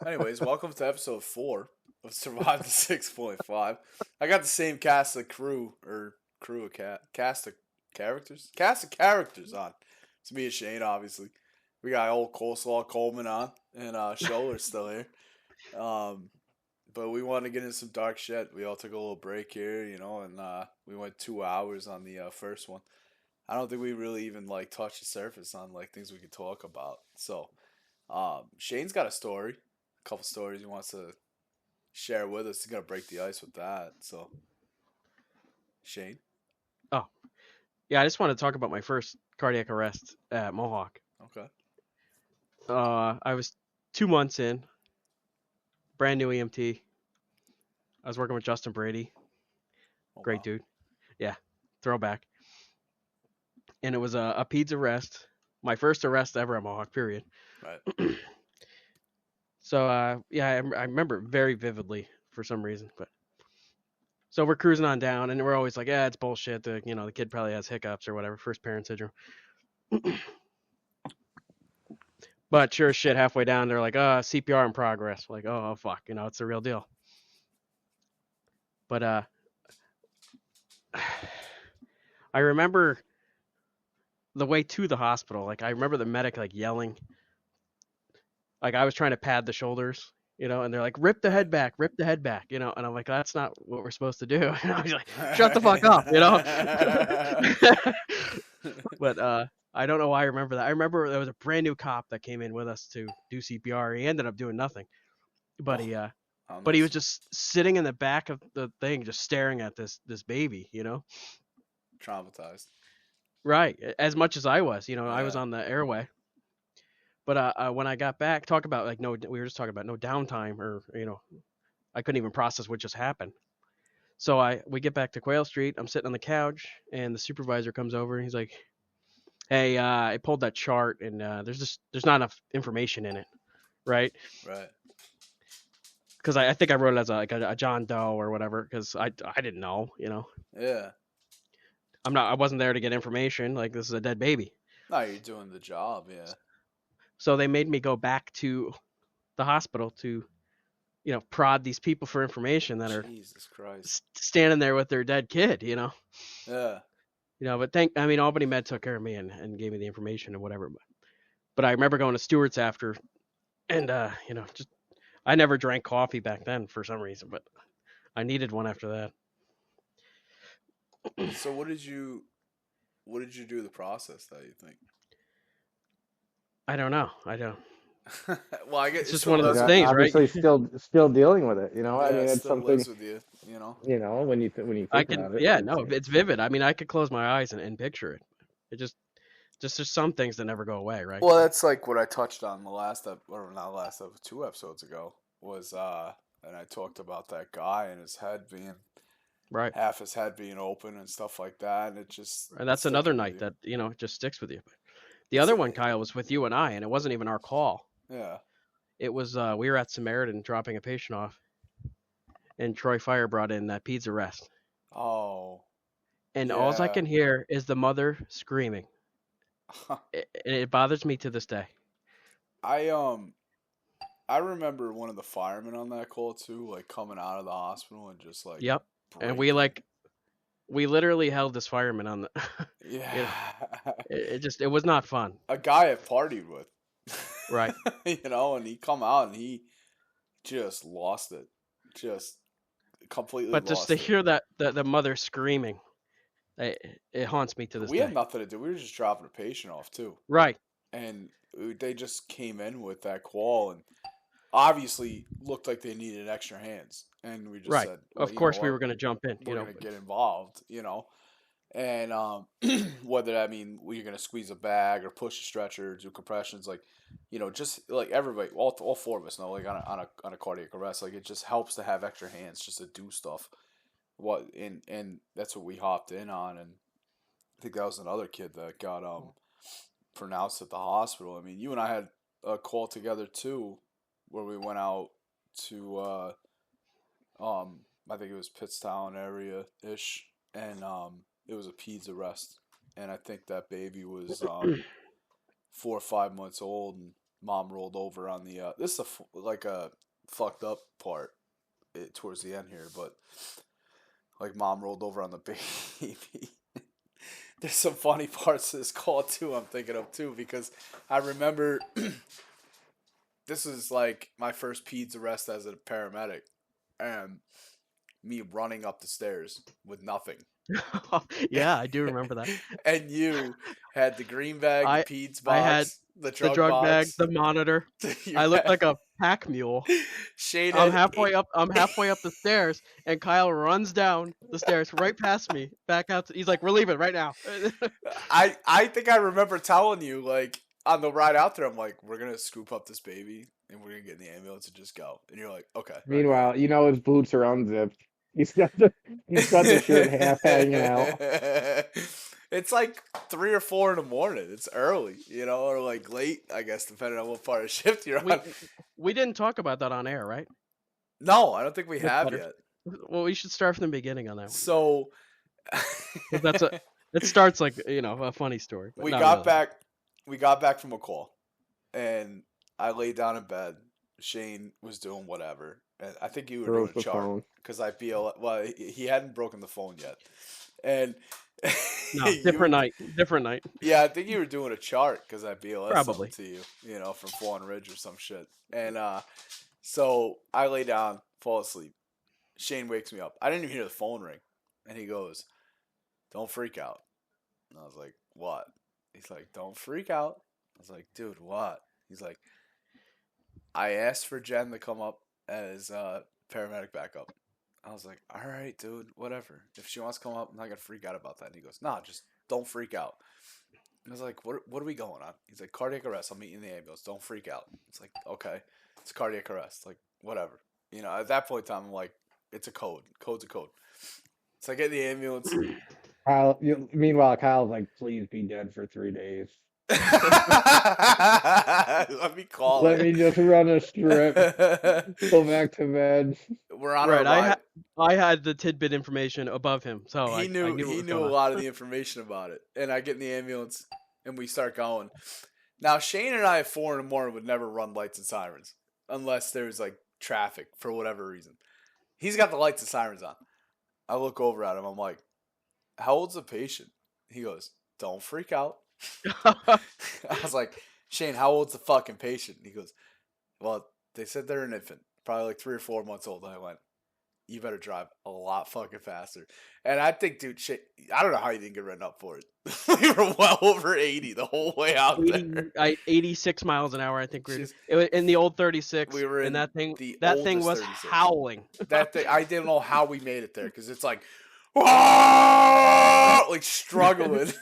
Anyways, welcome to episode 4 of Survive the 6.5. I got the same cast of cast of characters on. It's me and Shane, obviously. We got old Coleslaw Coleman on, and Scholer's still here. Um, but we want to get into some dark shit. We all took a little break here, and we went 2 hours on the first one. I don't think we really even touched the surface on things we could talk about. So, Shane's got a story, a couple stories he wants to share with us. He's gonna break the ice with that. So, Shane, Oh, yeah, I just want to talk about my first cardiac arrest at Mohawk. okay, I was 2 months in, brand new EMT. I was working with Justin Brady, oh great wow, dude. Yeah, throwback. And it was a PEDS arrest, my first arrest ever at Mohawk, period. right, So, yeah, I remember it very vividly for some reason. But so we're cruising on down, and we're always like, yeah, it's bullshit. The kid probably has hiccups or whatever, first parent syndrome. But sure as shit, halfway down, they're like, CPR in progress. We're like, oh, fuck, it's the real deal. But I remember the way to the hospital. Like, I remember the medic yelling. Like, I was trying to pad the shoulders, and they're like, rip the right. head back, rip the head back, and I'm like, that's not what we're supposed to do. And I was like, shut the fuck up. But I don't know why I remember that. I remember there was a brand new cop that came in with us to do CPR. He ended up doing nothing, but Oh, he how but he was nice. just sitting in the back of the thing, just staring at this baby. Traumatized. Right, as much as I was. I was Yeah, on the airway. But when I got back, talk about no, we were just talking about no downtime, or I couldn't even process what just happened. So we get back to Quail Street. I'm sitting on the couch, and the supervisor comes over, and he's like, "Hey, I pulled that chart, and there's not enough information in it, right? right. Because I think I wrote it as a John Doe or whatever, because I didn't know. Yeah. I wasn't there to get information. Like, this is a dead baby. No, you're doing the job. Yeah. So they made me go back to the hospital to prod these people for information that are Jesus Christ. standing there with their dead kid. Yeah. But Albany Med took care of me and gave me the information and whatever. But I remember going to Stewart's after, and just I never drank coffee back then for some reason, but I needed one after that. So what did you do the process that you think? I don't know. I don't. Well, I guess It's it just still one of lives those with things, you. right? Obviously still dealing with it. I Yeah, mean, it it's still something, lives with you. when you I think can, about it. yeah, no, it's vivid. I mean, I could close my eyes and picture it. It just there's some things that never go away, right? Well, that's like what I touched on the last or not last 2 episodes ago was and I talked about that guy and his head being Right. half his head being open and stuff like that, and it just And that's another sticking with night you. that just sticks with you. The It's other one, Kyle, was with you and I, and it wasn't even our call. yeah. It was we were at Samaritan dropping a patient off, and Troy Fire brought in that peds arrest, Oh, and all I yeah. can hear is the mother screaming. It bothers me to this day. I I remember one of the firemen on that call too, like coming out of the hospital and just Yep. And breaking. we literally held this fireman on the. you know, Yeah. it was not fun. A guy I've partied with. Right. And he come out and he just lost it. Just completely But just to lost it. hear that the mother screaming, it haunts me to this We had day. nothing to do. We were just dropping a patient off too. Right. And they just came in with that call and obviously looked like they needed extra hands. And we just Right. said, well, Of you know course we what? were going to jump in. We're going to get involved. And whether that mean you're going to squeeze a bag or push a stretcher, do compressions, just like everybody, all four of us know, like on a cardiac arrest, like it just helps to have extra hands just to do stuff. And that's what we hopped in on, and I think that was another kid that got pronounced at the hospital. I mean, you and I had a call together too, where we went out to I think it was Pittstown area ish, and it was a peds arrest, and I think that baby was 4 or 5 months old, and mom rolled over on the. This is like a fucked up part towards the end here, but like mom rolled over on the baby. There's some funny parts to this call too. I'm thinking of too because I remember this is like my first peds arrest as a paramedic, and me running up the stairs with nothing. Yeah, I do remember that. And you had the green bag, I the peds I had box, the the drug bag, box. the monitor. You I looked had- like a pack mule. Shane I'm had halfway up. I'm halfway up the stairs, and Kyle runs down the stairs right past me, back out. He's like, "We're leaving right now." I think I remember telling you like on the ride out there, I'm like, we're gonna scoop up this baby and we're gonna get in the ambulance and just go. And you're like, okay. Meanwhile, you know his boots are unzipped. He's got the shirt half hanging out. It's like 3 or 4 in the morning. It's early, or like late, I guess, depending on what part of shift you're on. we didn't talk about that on air, right? No, I don't think we have better. yet. Well, we should start from the beginning on that one. So it starts like a funny story. We got back from a call, and I laid down in bed. Shane was doing whatever, and I think you were doing a chart because well, he hadn't broken the phone yet, and no, different night. Yeah, I think you were doing a chart because I BLS probably to you, from Fawn Ridge or some shit, and so I lay down, fall asleep. Shane wakes me up. I didn't even hear the phone ring, and he goes, "Don't freak out." And I was like, "What?" He's like, "Don't freak out." I was like, "Dude, what?" He's like, "I asked for Jen to come up as paramedic backup." I was like, "All right, dude, whatever. If she wants to come up, I'm not gonna freak out about that." And he goes, "No, just don't freak out." And I was like, "What are we going on?" He's like, "Cardiac arrest. I'll meet you in the ambulance. Don't freak out." It's like, okay, it's cardiac arrest. Like, whatever. At that point in time, I'm like, it's a code. Code's a code. So I get in the ambulance. Meanwhile, Kyle's like, "Please be dead for 3 days. Let me call Let me just run a strip. Go back to bed." We're on right. our ride. I had the tidbit information above him, so he knew a lot of the information about it. And I get in the ambulance, and we start going. Now, Shane and I at 4 in the morning would never run lights and sirens unless there's like traffic for whatever reason. He's got the lights and sirens on. I look over at him. I'm like, "How old's the patient?" He goes, "Don't freak out." I was like, "Shane, how old's the fucking patient?" He goes, "Well, they said they're an infant, probably like 3 or 4 months old." And I went, "You better drive a lot fucking faster." And I think, dude, Shane, I don't know how you didn't get written up for it. We were well over 80 the whole way out there. 86 miles an hour, I think. It was in the old 36. We were in and that thing was 36. howling. That thing, I didn't know how we made it there because it's like, like struggling.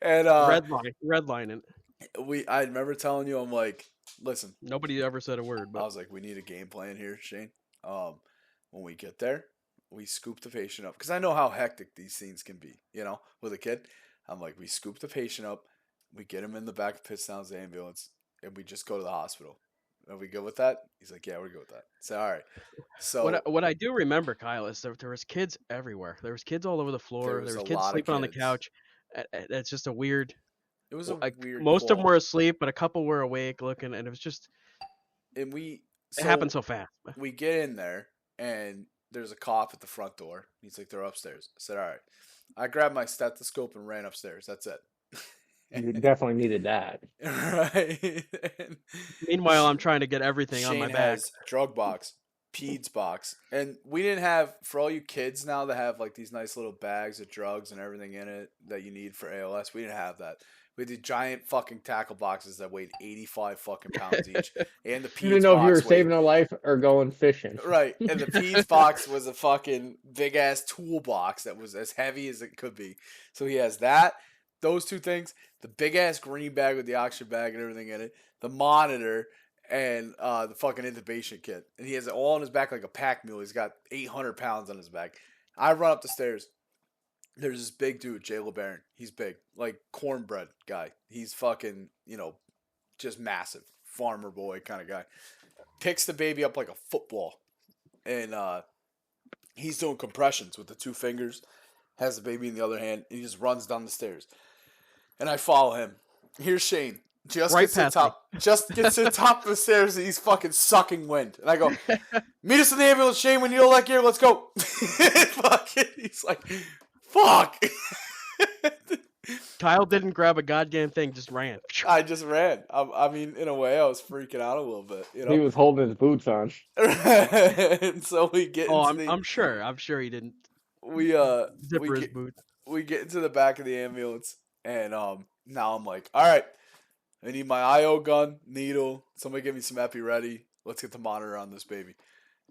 And redlining. I remember telling you, I'm like, listen. Nobody ever said a word. But I was like, we need a game plan here, Shane. When we get there, we scoop the patient up because I know how hectic these scenes can be. With a kid, I'm like, we scoop the patient up, we get him in the back of Pittsdown's ambulance, and we just go to the hospital. Are we good with that? He's like, "Yeah, we're good with that." So all right. So what I do remember, Kyle, is there was kids everywhere. There was kids all over the floor. There was kids sleeping on the couch. It's just a weird. It was a weird. Most of them were asleep, but a couple were awake, looking, and it was just. And it happened so fast. We get in there, and there's a cop at the front door. He's like, "They're upstairs." I said, "All right." I grabbed my stethoscope and ran upstairs. That's it. You definitely needed that. Right. Meanwhile, I'm trying to get everything Shane on my back. has drug box, peds box, and we didn't have, for all you kids now that have like these nice little bags of drugs and everything in it that you need for ALS, we didn't have that. We had the giant fucking tackle boxes that weighed 85 fucking pounds each, and the peds box. You didn't know if you were saving a life or going fishing. Right, and the peds box was a fucking big ass toolbox that was as heavy as it could be. So he has that. Those two things, the big ass green bag with the oxygen bag and everything in it, the monitor, and the fucking intubation kit. And he has it all on his back like a pack mule. He's got 800 pounds on his back. I run up the stairs. There's this big dude, Jay LeBaron. He's big, like cornbread guy. He's fucking, just massive. Farmer boy kind of guy. Picks the baby up like a football. And he's doing compressions with the 2 fingers. Has the baby in the other hand. And he just runs down the stairs. And I follow him. Here's Shane. Just Right gets to the past me. top. Just gets to the top of the stairs and he's fucking sucking wind. And I go, meet us in the ambulance, Shane, when you don't like here, let's go. Fucking, he's like, fuck. Kyle didn't grab a goddamn thing, just ran. I just ran. I mean, in a way, I was freaking out a little bit, you He know. was holding his boots on. And so we get Oh, into I'm sure he didn't we zipper his boot. we get into the back of the ambulance, and now I'm like, all right, I need my IO gun, needle. Somebody get me some epi ready. Let's get the monitor on this baby.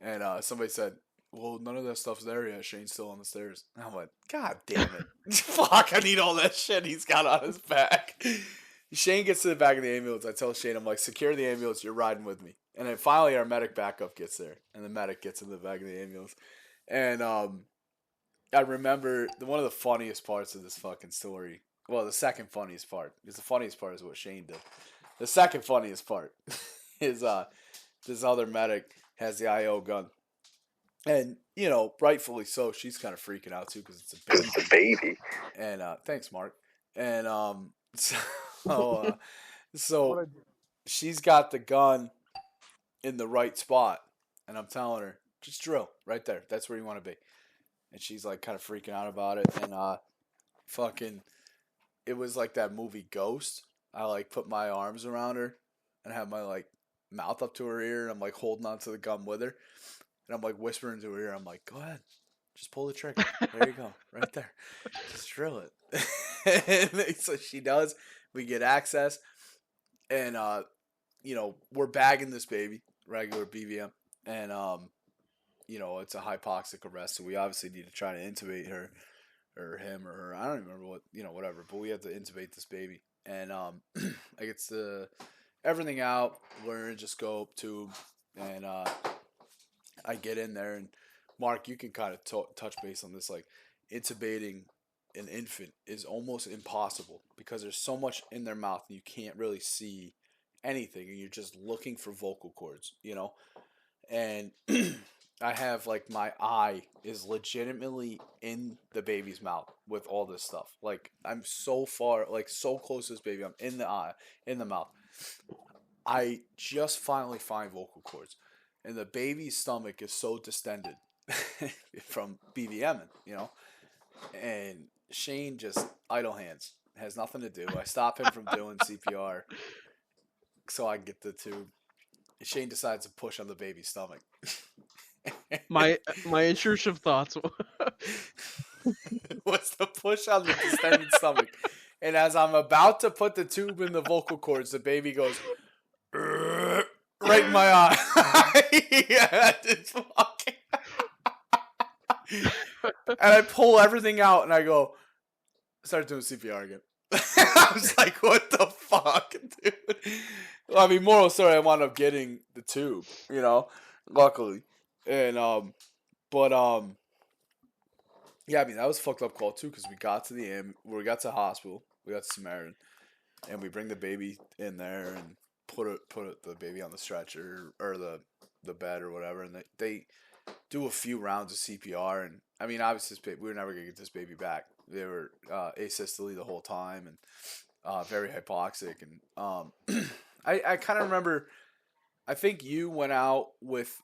And somebody said, well, none of that stuff's there yet. Shane's still on the stairs. And I went, God damn it. Fuck, I need all that shit he's got on his back. Shane gets to the back of the ambulance. I tell Shane, I'm like, secure the ambulance. You're riding with me. And then finally our medic backup gets there. And the medic gets in the back of the ambulance. And I remember one of the funniest parts of this fucking story. Well, the second funniest part. Because the funniest part is what Shane did. The second funniest part is this other medic has the IO gun. And, you know, rightfully so, she's kind of freaking out too because it's a baby. And thanks, Mark. And so she's got the gun in the right spot. And I'm telling her, just drill right there. That's where you want to be. And she's like kind of freaking out about it. And fucking, it was like that movie Ghost. I like put my arms around her and have my like mouth up to her ear. And I'm like holding onto the gun with her. And I'm like whispering to her ear. I'm like, go ahead. Just pull the trigger. There you go. Right there. Just drill it. And so she does. We get access. And, you know, we're bagging this baby. Regular BVM. And, you know, it's a hypoxic arrest. So we obviously need to try to intubate her. Or him or her. I don't even remember what, you know, whatever. But we have to intubate this baby. And I get everything out. Laryngoscope, tube. And, I get in there, and Mark, you can kind of touch base on this. Like, intubating an infant is almost impossible because there's so much in their mouth and you can't really see anything, and you're just looking for vocal cords, you know? And I have, like, my eye is legitimately in the baby's mouth with all this stuff. Like, I'm so far, like, so close to this baby. I'm in the eye, in the mouth. I just finally find vocal cords. And the baby's stomach is so distended from BVMing, you know. And Shane just idle hands. Has nothing to do. I stop him from doing CPR so I can get the tube. And Shane decides to push on the baby's stomach. My intrusive thoughts. Was to push on the distended stomach. And as I'm about to put the tube in the vocal cords, the baby goes right in my eye. Yeah, it's fucking. And I pull everything out and I go, start doing CPR again. I was like, what the fuck, dude? Well, I mean, moral story, I wound up getting the tube, you know, luckily. And, yeah, I mean, that was a fucked up call too, because we got to the hospital, we got to Samaritan, and we bring the baby in there and put the baby on the stretcher or the bed or whatever, and they do a few rounds of CPR, and I mean, obviously, we were never gonna get this baby back. They were asystole the whole time and very hypoxic, and I kind of remember. I think you went out with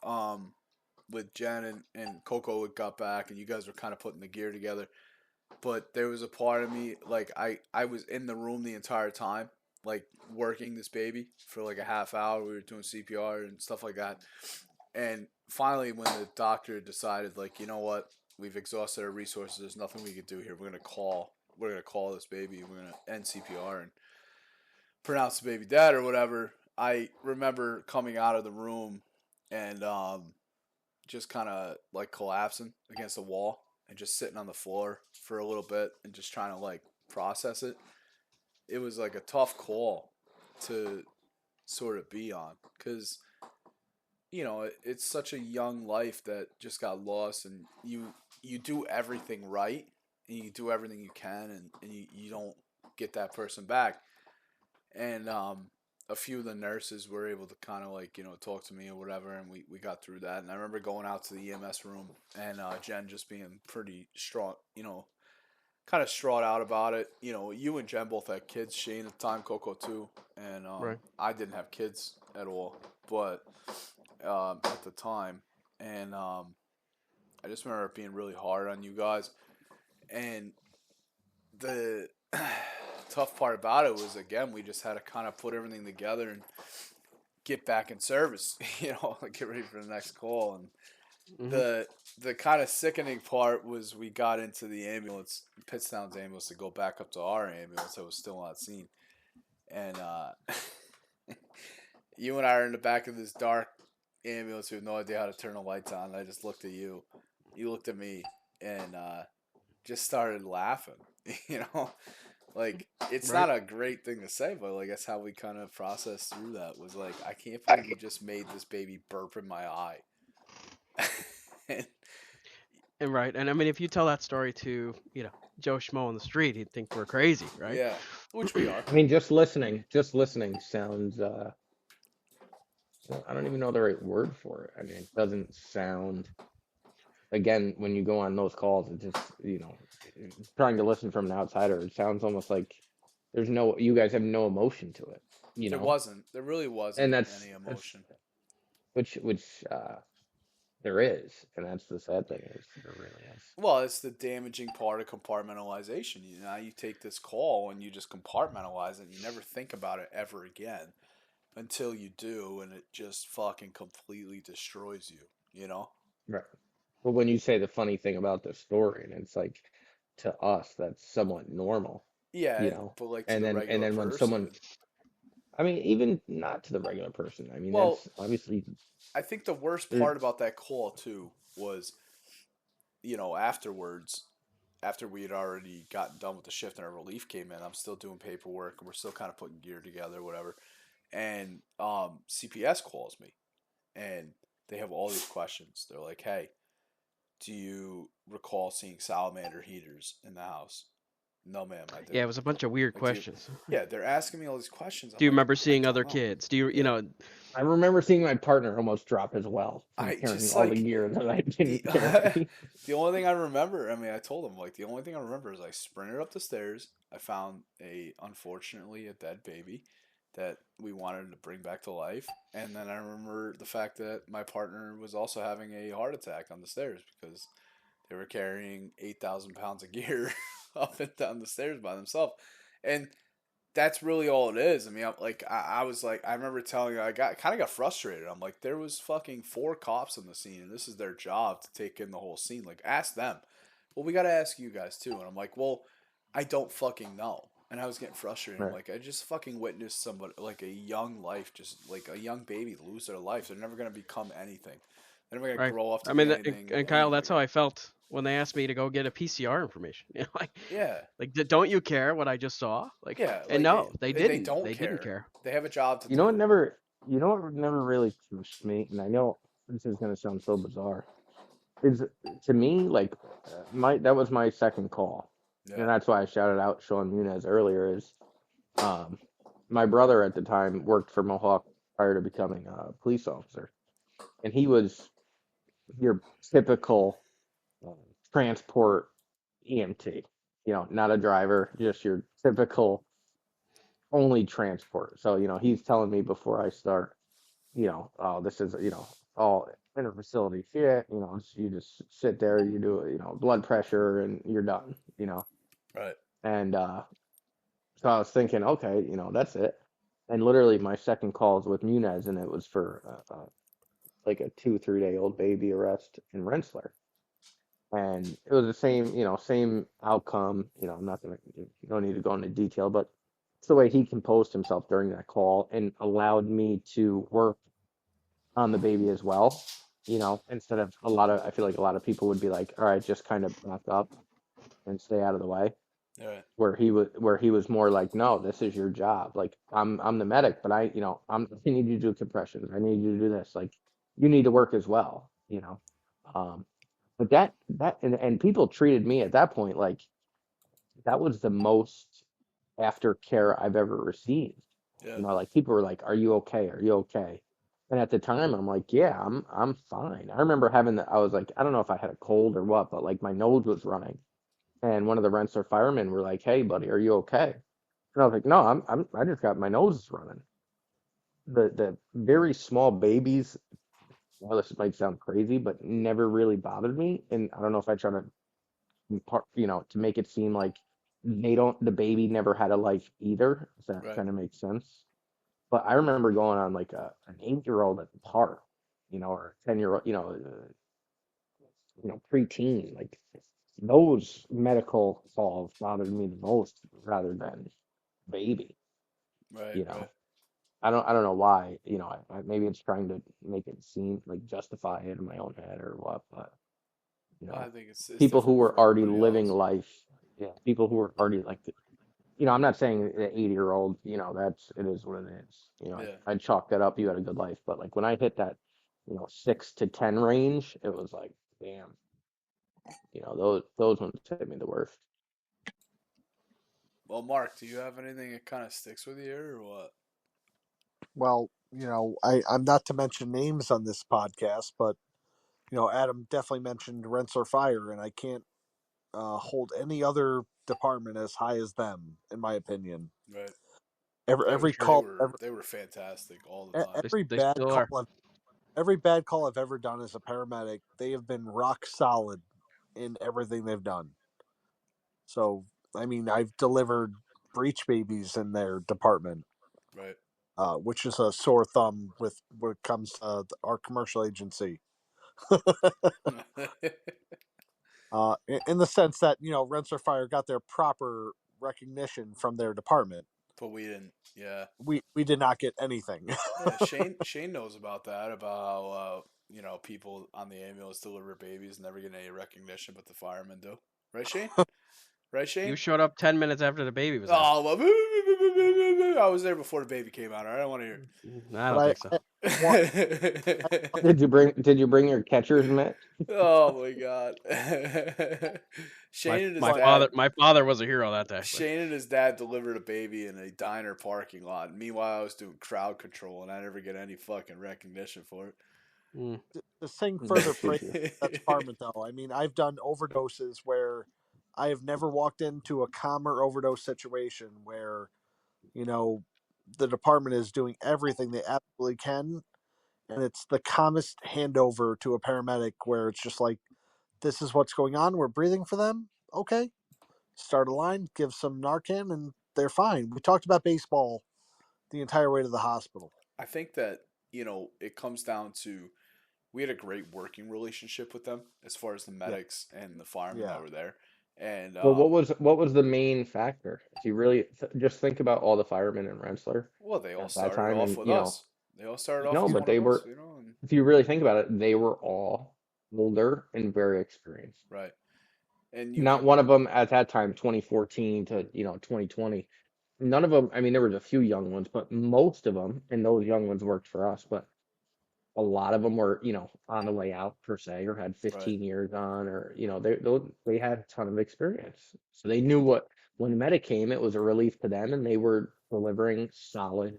Jen and Coco got back, and you guys were kind of putting the gear together. But there was a part of me, like, I was in the room the entire time, like, working this baby for, like, a half hour. We were doing CPR and stuff like that. And finally, when the doctor decided, like, you know what? We've exhausted our resources. There's nothing we could do here. We're going to call this baby. We're going to end CPR and pronounce the baby dead or whatever. I remember coming out of the room and just kind of, like, collapsing against the wall. And just sitting on the floor for a little bit and just trying to, like, process it. It was, like, a tough call to sort of be on. Because, you know, it's such a young life that just got lost. And you do everything right. And you do everything you can. And you don't get that person back. And a few of the nurses were able to kind of, like, you know, talk to me or whatever, and we got through that. And I remember going out to the EMS room and Jen just being pretty strong, you know, kind of distraught out about it. You know, you and Jen both had kids. Shane at the time, Coco too, and Right. I didn't have kids at all, but at the time, and I just remember it being really hard on you guys, and the tough part about it was, again, we just had to kind of put everything together and get back in service, like get ready for the next call. And Hmm. the kind of sickening part was we got into the ambulance, Pittstown's ambulance, to go back up to our ambulance that was still on scene. And you and I are in the back of this dark ambulance. We have no idea how to turn the lights on. I just looked at you. You looked at me and just started laughing. Like, it's Right. not a great thing to say, but like that's how we kind of processed through that. Was like, I can't believe you just made this baby burp in my eye. And right. And I mean, if you tell that story to, Joe Schmo on the street, he'd think we're crazy, right? Yeah, which we are. I mean, just listening sounds, I don't even know the right word for it. I mean, it doesn't sound, again, when you go on those calls, it just, trying to listen from an outsider, it sounds almost like you guys have no emotion to it, There really wasn't and any emotion. which there is, and that's the sad thing, is there really is. Well, it's the damaging part of compartmentalization. You take this call and you just compartmentalize it and you never think about it ever again until you do, and it just fucking completely destroys you, Right. But when you say the funny thing about the story, and it's like, to us, that's somewhat normal, Yeah, but like to and the then regular when person. someone, I mean, even not to the regular person, I mean, Well, that's obviously, I think the worst part about that call too was, afterwards, after we had already gotten done with the shift and our relief came in, I'm still doing paperwork and we're still kind of putting gear together, whatever. And CPS calls me and they have all these questions. They're like, "Hey, do you recall seeing salamander heaters in the house?" "No, ma'am, I didn't." Yeah, it was a bunch of weird Like, questions. yeah, they're asking me all these questions. Do you I'm like, remember "I seeing don't other know." kids? Do you, I remember seeing my partner almost drop his well from I carrying just all the like gear that I the didn't carry. the only thing I remember. I mean, I told him, like, the only thing I remember is I sprinted up the stairs. I found unfortunately a dead baby that we wanted to bring back to life, and then I remember the fact that my partner was also having a heart attack on the stairs because they were carrying 8,000 pounds of gear up and down the stairs by themselves, and that's really all it is. I mean, I was like, I remember telling you, I kind of got frustrated. I'm like, there was fucking 4 cops on the scene, and this is their job to take in the whole scene. Like, ask them. Well, we got to ask you guys too. And I'm like, well, I don't fucking know. And I was getting frustrated. I'm Right. like, I just fucking witnessed somebody, like a young life, just like a young baby lose their life. They're never gonna become anything. They're never gonna right? grow up to I be mean, anything. and Kyle, that's how I felt when they asked me to go get a PCR information. Yeah. Don't you care what I just saw? Like, Yeah. and Like no, they they didn't. don't They care. didn't care. They have a job to You know what do. never really touched me, and I know this is gonna sound so bizarre, is, to me, like, that was my second call, and Yeah. that's why I shouted out Sean Muniz earlier. Is my brother at the time worked for Mohawk prior to becoming a police officer, and he was your typical uh, transport EMT, not a driver, just your typical only transport. So, he's telling me before I start, oh, this is, all inter-facility shit, you just sit there, you do, blood pressure and you're done, Right. and so I was thinking, okay, that's it. And literally my second call is with Munez, and it was for like a 2-3 day old baby arrest in Rensselaer. And it was the same, same outcome, nothing, no need to go into detail, but it's the way he composed himself during that call and allowed me to work on the baby as well, instead of I feel like a lot of people would be like, all right, just kind of back up and stay out of the way. Right. Where he was more like, no, this is your job. Like, I'm the medic, but I need you to do compressions. I need you to do this. Like, you need to work as well, but and people treated me at that point like that was the most aftercare I've ever received. Yeah. Like, people were like, "Are you okay? Are you okay?" And at the time, I'm like, "Yeah, I'm fine." I remember I was like, I don't know if I had a cold or what, but like my nose was running, and one of the Rensselaer firemen were like, "Hey, buddy, are you okay?" And I was like, "No, I just got my nose running." The very small babies, well, this might sound crazy, but never really bothered me. And I don't know if I try to to make it seem like the baby never had a life either, if that Right. kind of makes sense. But I remember going on like an 8-year-old at the park, or a 10-year-old, preteen, like those medical calls bothered me the most rather than baby, Right. you Right. know. I don't know why, maybe it's trying to make it seem like justify it in my own head or what, but I think it's people who different were for already everybody living else. life, yeah, people who were already like, I'm not saying the 80-year-old, it is what it is. Yeah. I chalk that up. You had a good life, but like when I hit that, 6 to 10 range, it was like, damn, those ones hit me the worst. Well, Mark, do you have anything that kind of sticks with you here or what? Well, I'm not to mention names on this podcast, but Adam definitely mentioned Rensselaer Fire, and I can't hold any other department as high as them, in my opinion. Right. Every They call, were they were fantastic all the time. every They bad still call, are. every bad call I've ever done as a paramedic, they have been rock solid in everything they've done. So, I mean, I've delivered breech babies in their department, Right. which is a sore thumb with when it comes to our commercial agency. In the sense that Rensselaer Fire got their proper recognition from their department. But we didn't. Yeah. We did not get anything. Yeah. Shane knows about that. About how people on the ambulance deliver babies and never get any recognition, but the firemen do. Right, Shane? Right, You Shane? showed up 10 minutes after the baby was out. Oh, I was there before the baby came out. All right, I don't want to hear I don't But think so. want, it. Did you bring your catcher's mitt? Oh my god. My Shane and his my but father dad my father was a hero that day. Shane and his dad delivered a baby in a diner parking lot. Meanwhile, I was doing crowd control and I never get any fucking recognition for it. Mm. to sing No, further shoot praise you. that department, though, I mean, I've done overdoses where I have never walked into a calmer overdose situation where you know the department is doing everything they absolutely can, and it's the calmest handover to a paramedic where it's just like, this is what's going on. We're breathing for them. Okay, start a line, give some Narcan, and they're fine. We talked about baseball the entire way to the hospital. I think that, it comes down to we had a great working relationship with them as far as the Yeah, medics and the firemen yeah. that were there. And Well, what was the main factor? If you really just think about all the firemen in Rensselaer well, they all at that started time, off and with us. They all started off no, as but one they of us, were. and If you really think about it, they were all older and very experienced. right. And you Not could one of them at that time, 2014 to 2020. None of them. I mean, there was a few young ones, but most of them, and those young ones worked for us. But a lot of them were, on the way out per se, or had right. 15 years on, or they had a ton of experience, so they knew what when medic came, it was a relief to them, and they were delivering solid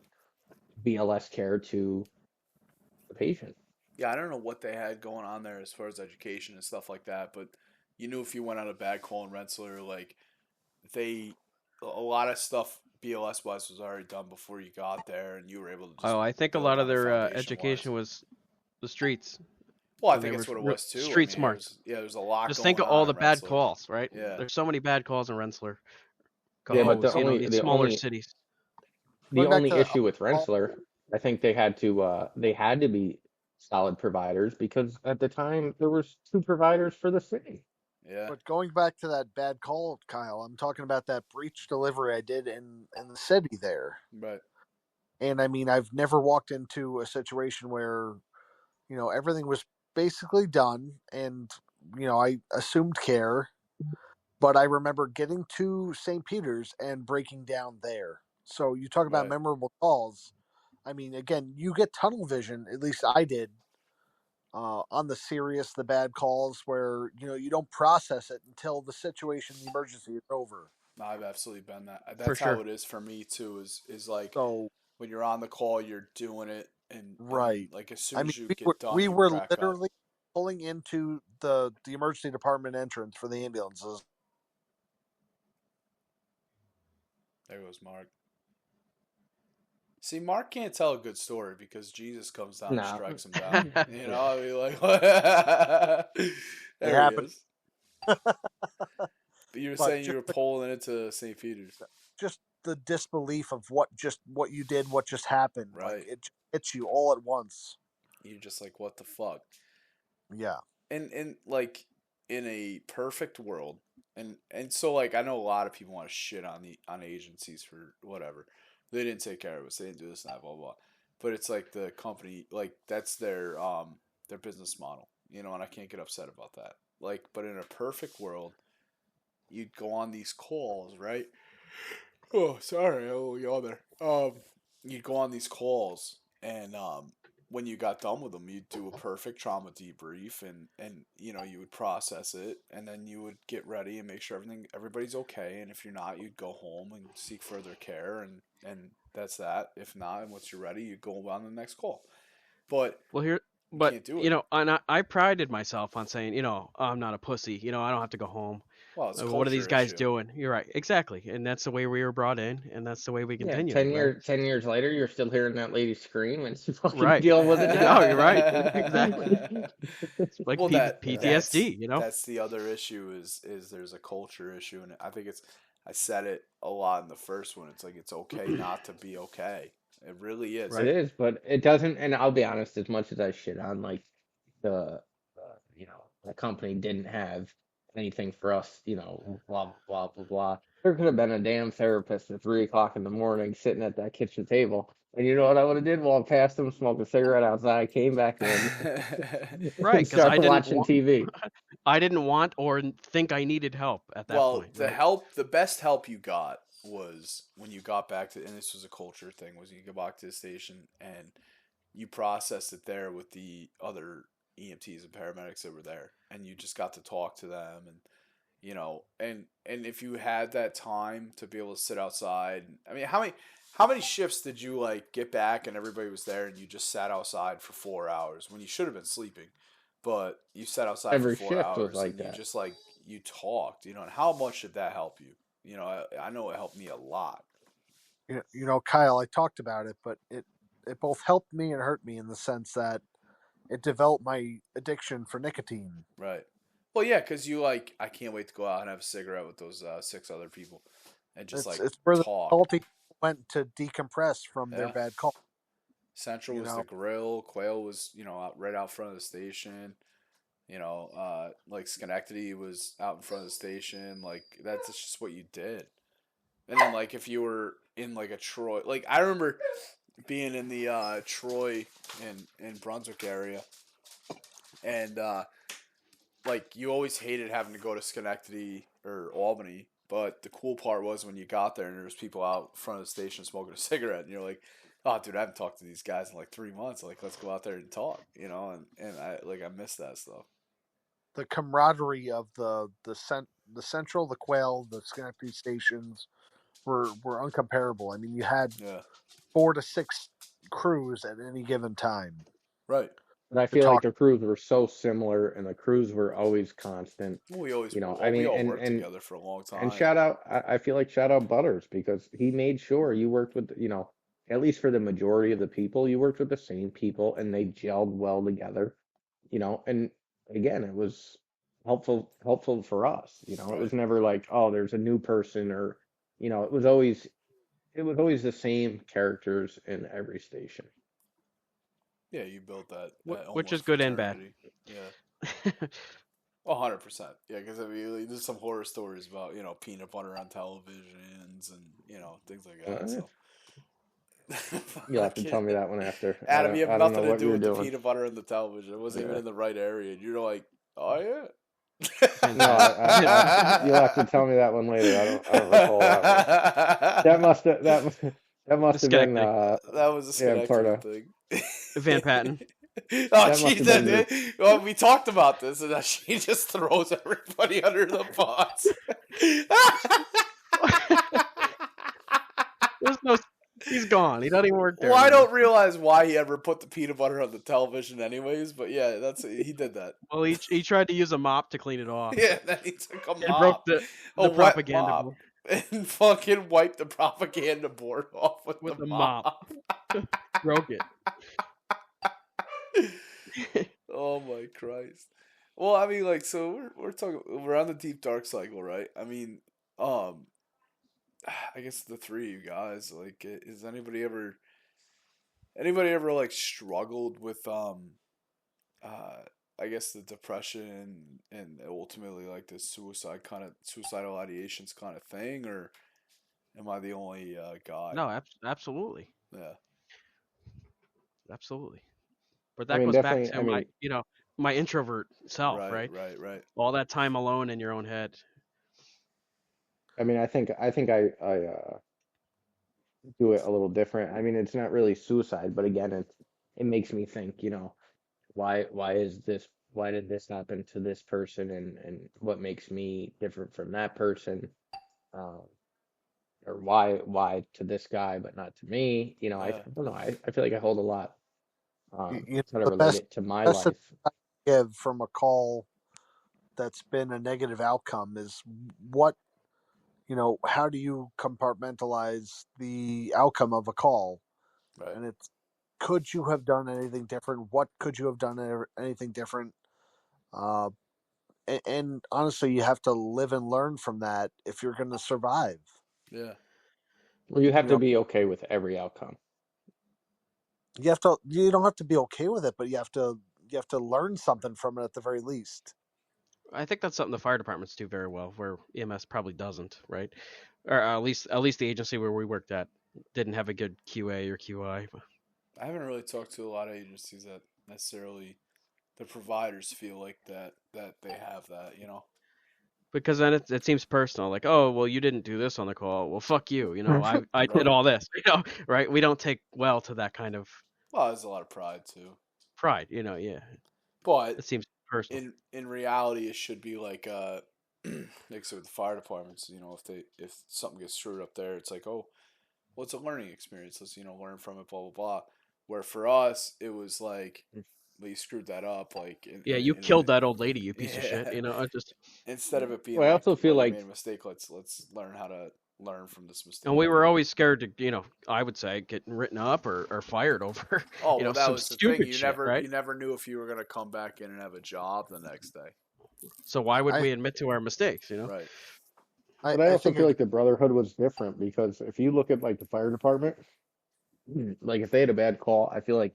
BLS care to the patient. Yeah, I don't know what they had going on there as far as education and stuff like that, but you knew if you went on a bad call in Rensselaer, like they, a lot of stuff BLS wise was already done before you got there, and you were able to just Oh, I think a build lot of on it their foundation wise. education was the streets. Well, I And they think were that's what it was too. I street mean, smart. there's a lot Just think going of all on the in bad Rensselaer. calls, right? Yeah, There's so many bad calls in Rensselaer. Yeah, but the So only These the smaller only cities. the going back only to issue with Rensselaer, I think they had to be solid providers because at the time there was two providers for the city. yeah, but going back to that bad call, Kyle, I'm talking about that breach delivery I did in the city there. right, And I mean, I've never walked into a situation where, everything was basically done and, I assumed care, but I remember getting to St. Peter's and breaking down there. So you talk about right. memorable calls. I mean, again, you get tunnel vision, at least I did, on the serious, the bad calls where, you don't process it until the situation, the emergency is over. No, I've absolutely been that. For That's how sure. it is for me too. Is like So, when you're on the call, you're doing it, and then right. like as I soon mean, as you we were, get done, we you were crack up. literally pulling into the emergency department entrance for the ambulances. There goes Mark. See, Mark can't tell a good story because Jesus comes down and strikes him down. You know, I mean, like, there he is. But you were saying you were pulling into St. Peter's. Just the disbelief of what you did, what just happened. Right. Like, it hits you all at once. You're just like, what the fuck? Yeah. And like, in a perfect world, and so, like, I know a lot of people want to shit on agencies for whatever. They didn't take care of us. They didn't do this and that, blah, blah. But it's like the company, like, that's their business model, you know, and I can't get upset about that. Like, but in a perfect world, you'd go on these calls, right? Oh, sorry, oh, y'all there. You'd go on these calls, and when you got done with them, you'd do a perfect trauma debrief, and you know, you would process it, and then you would get ready and make sure everybody's okay. And if you're not, you'd go home and seek further care, and that's that. If not, and once you're ready, you'd go on the next call. But can't do it. You know, and I prided myself on saying, you know, I'm not a pussy. You know, I don't have to go home. Well, it's what are these guys doing? You're right, exactly, and that's the way we were brought in, and that's the way we continue. 10 years later, you're still hearing that lady scream, and you fucking deal with it. No, you're right, exactly. Like, well, PTSD, you know. That's the other issue is there's a culture issue, and I think I said it a lot in the first one. It's like, it's okay not to be okay. It really is. Right. It is, but it doesn't. And I'll be honest, as much as I shit on like the company didn't have anything for us, you know, blah blah blah blah. There could have been a damn therapist at 3 o'clock in the morning sitting at that kitchen table, and you know what I would have did? Walked past them, smoked a cigarette outside, came back in, right? Because I didn't watching TV. I didn't want or think I needed help at that point. Well, the best help you got was when you got back to, and this was a culture thing, was you go back to the station and you processed it there with the other EMTs and paramedics that were there, and you just got to talk to them, and you know, and if you had that time to be able to sit outside, I mean, how many shifts did you like get back and everybody was there and you just sat outside for 4 hours when you should have been sleeping, but you sat outside Every for 4 shift hours was like and that. you just like, you talked, you know, and how much did that help you? You know, I know it helped me a lot. You know, Kyle, I talked about it, but it both helped me and hurt me in the sense that it developed my addiction for nicotine. Right. Well, yeah, because you like, I can't wait to go out and have a cigarette with those 6 other people and just it's where talk. The salty went to decompress from their bad call. Central was the grill. Quail was, you know, right out front of the station. You know, like Schenectady was out in front of the station. Like, that's just what you did. And then, like, if you were in, like, a Troy... Like, I remember being in the Troy and Brunswick area. And, like, you always hated having to go to Schenectady or Albany. But the cool part was when you got there and there was people out front of the station smoking a cigarette. And you're like, oh, dude, I haven't talked to these guys in, like, 3 months. Like, let's go out there and talk, you know? And I miss that stuff. The camaraderie of the Central, the Quail, the Schenectady stations were uncomparable. I mean, you had 4 to 6 crews at any given time. Right. But I feel like the crews were so similar, and the crews were always constant. Well, we always, you know, we all worked together for a long time. And I feel like shout out Butters, because he made sure you worked with, you know, at least for the majority of the people, you worked with the same people, and they gelled well together, you know. And again, it was helpful for us, you know. Right. It was never like, oh, there's a new person, or, you know, it was always the same characters in every station. Yeah, you built that which is good and bad. Yeah. 100%. Yeah, because I mean, there's some horror stories about, you know, peanut butter on televisions and, you know, things like that. So. You'll have to tell me that one after. Adam, you have nothing to do with the peanut butter on the television. It wasn't even in the right area. And you're like, oh, yeah. No, you'll have to tell me that one later. I don't recall that one. That must have been that was a Schenectady thing. Van Patten. Oh, she well, we talked about this, and she just throws everybody under the bus. There's no. He's gone. He doesn't even work there. Well, I don't realize why he ever put the peanut butter on the television, anyways. But yeah, he did that. Well, he tried to use a mop to clean it off. Yeah, then he took a mop. It broke the propaganda. and fucking wiped the propaganda board off with With the the mop. Broke it. Oh my Christ. Well, I mean, like, so we're on the deep dark cycle, right? I mean, um, I guess the three of you guys, like, is anybody ever like struggled with uh, I guess the depression and ultimately like the suicidal ideations kind of thing, or am I the only guy? No, absolutely, Yeah, absolutely. But I that mean, goes back definitely. to I mean, my introvert self, right, right? right, right. All that time alone in your own head. I think I do it a little different. I mean, it's not really suicide, but again, it makes me think. Why is this? Why did this happen to this person? And what makes me different from that person? Um, or why to this guy but not to me? I Yeah, don't know. I feel like I hold a lot try to The relate it to my best life. advice I give from a call that's been a negative outcome is what how do you compartmentalize the outcome of a call? right. And it's, could you have done anything different? What could you have done anything different? Uh, and honestly, you have to live and learn from that if you're going to survive. Yeah, Well, you have You to know, be okay with every outcome. you don't have to be okay with it, but you have to learn something from it at the very least. I think that's something the fire departments do very well, where EMS probably doesn't, right? Or at least the agency where we worked at didn't have a good QA or QI. I haven't really talked to a lot of agencies that necessarily the providers feel like that they have that, you know. Because then it seems personal, like, oh, well, you didn't do this on the call. Well, fuck you. I did Right. all this. Right? We don't take well to that kind of Well, there's a lot of pride too, pride. Yeah, but it seems personal. in reality, it should be like like so with the fire departments, you know, if something gets screwed up there, it's like, oh, well, it's a learning experience. Let's learn from it, blah blah blah. Where for us, it was like, well, you screwed that up, like Yeah, you in a killed that old lady, you piece of shit. yeah. I just Instead of it being Well, I like, also feel well, you like made a mistake. Let's learn how to learn from this and mistake. we were always scared to, I would say, getting written up or fired over, Oh well, that some was the thing. stupid shit, right? You never knew if you were gonna come back in and have a job the next day. So why would I we admit to our mistakes? Right. I, but I I also think feel like the brotherhood was different because if you look at like the fire department, like if they had a bad call, I feel like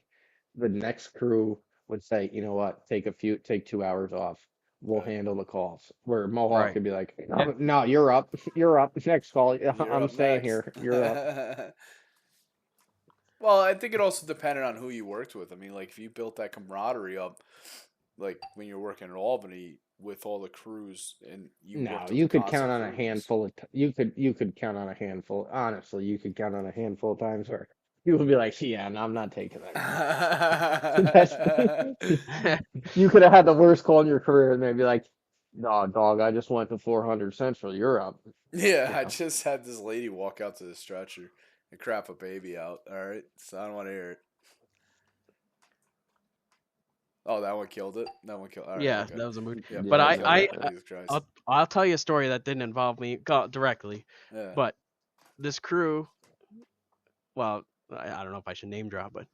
the next crew would say, you know what, take 2 hours off. We'll Right. handle the calls. Where Mohawk Right. could be like, Yeah. no, you're up. You're up. Next call. You're I'm up staying next. here. You're up. Well, I think it also depended on who you worked with. I mean, like if you built that camaraderie up, like when you're working at Albany with all the crews and you No, worked with the you could count constant on a crews. handful of you could count on a handful. Honestly, you could count on a handful of times where you would be like, yeah, no, I'm not taking that call. That's you could have had the worst call in your career and they'd be like, no, dog, I just went to 400 Central. You're up. Yeah, You I know. just had this lady walk out to the stretcher and crap a baby out. All right, so I don't want to hear it. Oh, that one killed it. That one killed. All right, Yeah, okay. that was a mood. Yeah, But Yeah, babies no, out. I, that I Jesus Christ. I'll tell you a story that didn't involve me directly, Yeah. but this crew, well, I don't know if I should name drop, but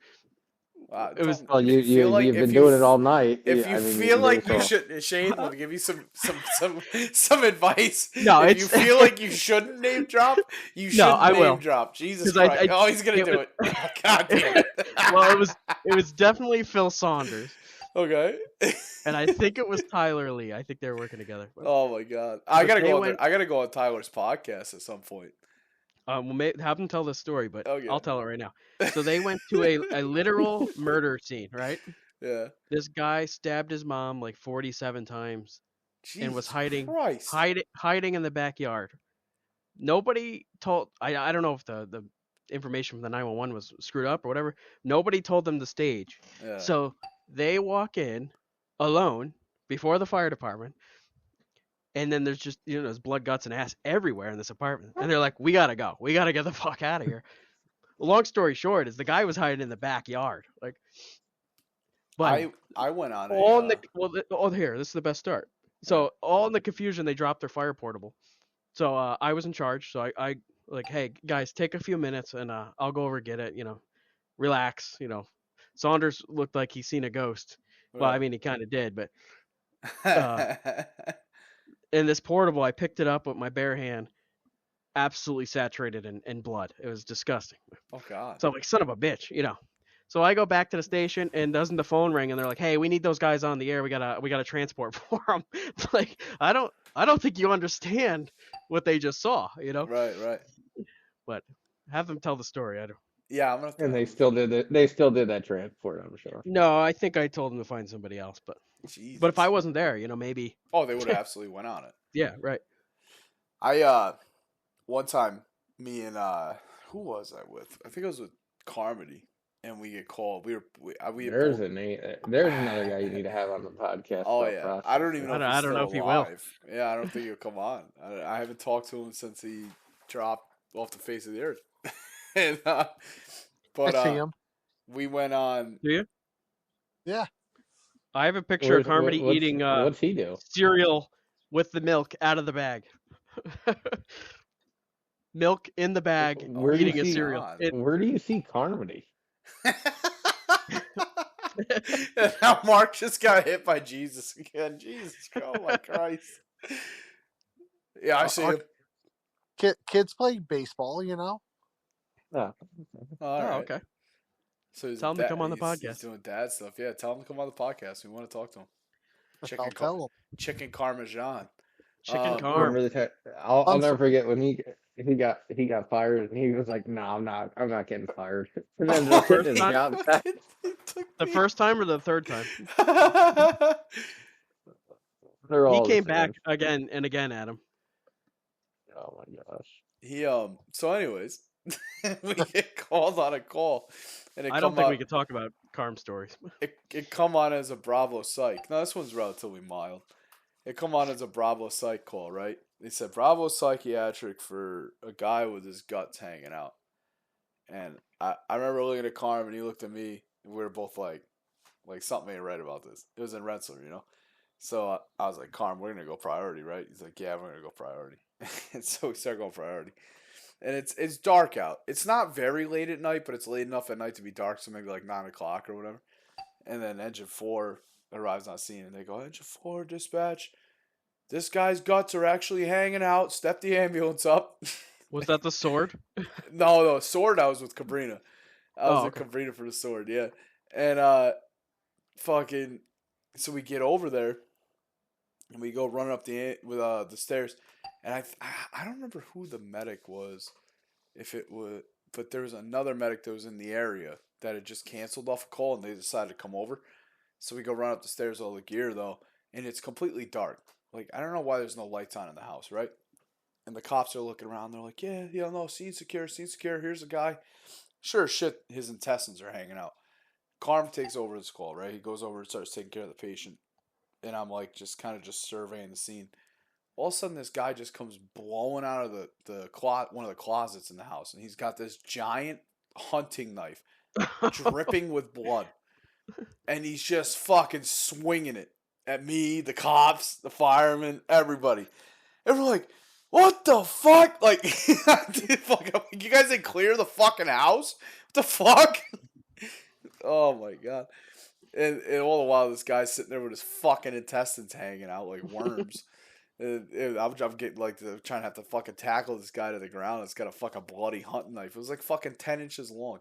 it was Don't, well, if you feel like you've been doing it all night. if Yeah, you I mean, feel you may like as you well. should, Shane, let me give you some advice. no, If you it's feel like you shouldn't name drop, you no, shouldn't I name will, drop. Jesus because Christ! Oh, he's gonna it do was, it. God damn it. well, it was definitely Phil Saunders, Okay. and I think it was Tyler Lee. I think they were working together, Oh my God! I but gotta they go on there. went. I gotta go on Tyler's podcast at some point. Have them tell this story, but Okay. I'll tell it right now. So they went to a literal murder scene, right? Yeah. This guy stabbed his mom like 47 times and was Jesus hiding Christ. hiding in the backyard. Nobody told. I don't know if the information from the 911 was screwed up or whatever. Nobody told them the stage. Yeah. So they walk in alone before the fire department, and then there's just there's blood, guts, and ass everywhere in this apartment. And they're like, "We gotta go. We gotta get the fuck out of here." Long story short is the guy was hiding in the backyard, like. But I went on all in a the here, this is the best start. So all in the confusion, they dropped their fire portable, So I was in charge. So I like, hey guys, take a few minutes and I'll go over and get it. Relax. Saunders looked like he's seen a ghost. Well, I Right. mean, he kind of did, but in this portable, I picked it up with my bare hand, absolutely saturated in blood. It was disgusting. Oh God. So I'm like, son of a bitch. So I go back to the station, and doesn't the phone ring? And they're like, "Hey, we need those guys on the air. We gotta transport for them." Like, I don't think you understand what they just saw. Right. Right. But have them tell the story. I don't. Yeah, I'm gonna. And they still did it. They still did that transport, I'm sure. No, I think I told them to find somebody else. But Jesus. if I wasn't there, maybe. Oh, they would have absolutely went on it. Yeah, right. I one time, me and who was I with? I think I was with Carmody, and we get called. We had There's pulled- there's another guy you need to have on the podcast. Oh about yeah, process. I don't even know. I If he's don't know still if he will. alive. Yeah, I don't think he'll come on. I haven't talked to him since he dropped off the face of the earth. And, but I see him. we went on. Do you? Yeah. I have a picture of Carmody What's- eating What's he do? cereal with the milk out of the bag. Milk in the bag, Where do you eating a see- cereal. God. Where do you see Carmody? And now Mark just got hit by Jesus again. Jesus, oh my Christ. Yeah, I see him. Kids play baseball, Oh, All Oh, right. okay. So he's Tell him to come on the He's podcast. doing dad stuff. Yeah, tell him to come on the podcast. We want to talk to him. I'll tell them. Chicken Parmesan. Chicken Um, carm. remember the time? I'll I'm never forget when he got fired and he was like, "No, I'm not getting fired." And then just First his time? job back. The first time or the third time? They're He all the came same. back again and again, Adam. Oh my gosh. He So, anyways, we get called on a call, and I don't think we could talk about carm stories. It come on as a Bravo psych. No, this one's relatively mild. It come on as a Bravo psych call, right? They said Bravo psychiatric for a guy with his guts hanging out. And I remember looking at Carm, and he looked at me, and we were both like something ain't right about this. It was in Rensselaer, So I was like, Carm, we're going to go priority, right? He's like, yeah, we're going to go priority. And so we start going priority. And it's dark out. It's not very late at night, but it's late enough at night to be dark, so maybe like 9 o'clock or whatever. And then Engine 4 arrives on scene, and they go, Engine 4, dispatch. This guy's guts are actually hanging out. Step the ambulance up. Was that the sword? No, sword. I was with Cabrina. I was with okay. Cabrina for the sword. Yeah, and fucking. So we get over there, and we go running up the stairs, and I don't remember who the medic was, if it was, but there was another medic that was in the area that had just canceled off a call, and they decided to come over. So we go run up the stairs, all the gear though, and it's completely dark. Like, I don't know why there's no lights on in the house, right? And the cops are looking around. They're like, yeah, no, scene secure. Here's a guy. Sure shit, his intestines are hanging out. Carm takes over this call, right? He goes over and starts taking care of the patient. And I'm like, just surveying the scene. All of a sudden, this guy just comes blowing out of one of the closets in the house. And he's got this giant hunting knife dripping with blood. And he's just fucking swinging it at me, the cops, the firemen, everybody. And we're like, what the fuck? Like, you guys ain't clear the fucking house? What the fuck? Oh my god. And all the while, this guy's sitting there with his fucking intestines hanging out like worms. And I'm getting trying to have to fucking tackle this guy to the ground. It's got a fucking bloody hunting knife. It was like fucking 10 inches long.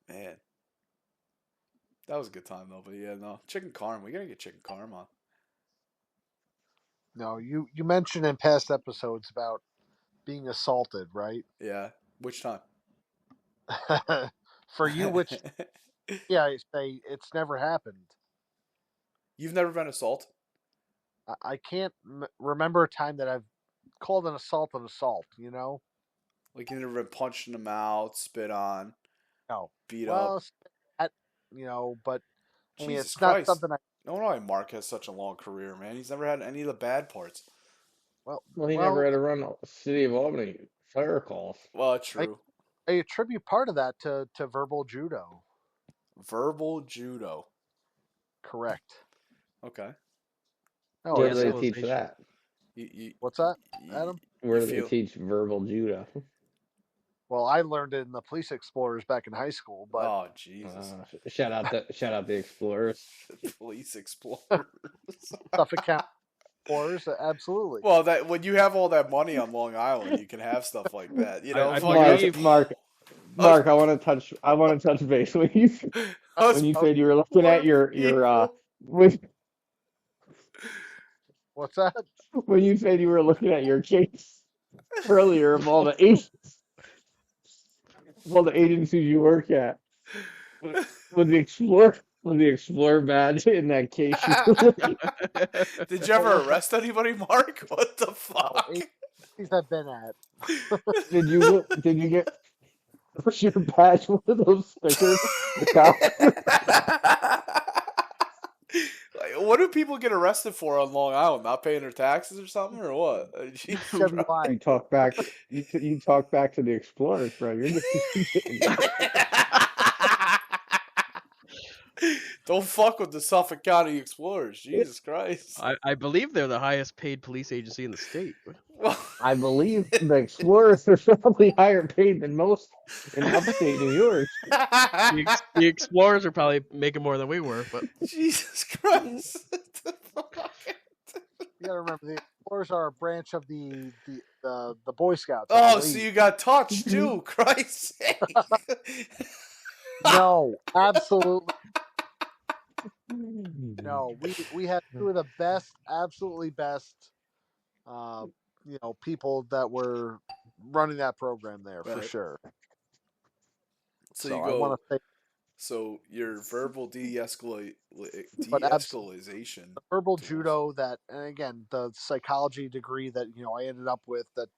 Man. That was a good time though. But yeah, no. Chicken Carm. We gotta get Chicken Carm on. No, you mentioned in past episodes about being assaulted, right? Yeah. Which time? For you, which I say it's never happened. You've never been assaulted? I can't remember a time that I've called an assault. Like you've never been punched in the mouth, spit on, No, beat well, up. but I mean, Jesus it's Christ. not something I. No wonder why Mark has such a long career, man. He's never had any of the bad parts. Well, He never had to run City of Albany fire calls. Well, true. I attribute part of that to verbal judo. Verbal judo. Correct. Okay. No, Where Yeah, do they civilization. teach that? What's that, Adam? Where do they teach verbal judo? Well, I learned it in the Police Explorers back in high school, but Oh Jesus! Shout out the Explorers. Police Explorers. Suffolk County Explorers, absolutely. Well, that when you have all that money on Long Island, you can have stuff like that. You know, I fucking- believe- Mark, I want to touch base when you said you were looking at your What's that? when you said you were looking at your case earlier of all the agencies you work at. Was the Explorer badge in that case? Did you ever arrest anybody, Mark? What the fuck? Agencies I've been at. Did you get your badge one of those stickers? Like, what do people get arrested for on Long Island? Not paying their taxes or something, or what? You talk back. You talk back to the Explorers, bro. You're just Don't fuck with the Suffolk County Explorers. Jesus Christ. I believe they're the highest paid police agency in the state. I believe the Explorers are probably higher paid than most in upstate New York. The Explorers are probably making more than we were, but Jesus Christ. You gotta remember, the Explorers are a branch of the Boy Scouts. Oh, so you got touched too, Christ's sake. No, absolutely. No, we had two of the best, absolutely best, people that were running that program there for Right. sure. So So you I go. want to say So your verbal de-escalation. the verbal judo that, and again, the psychology degree that I ended up with that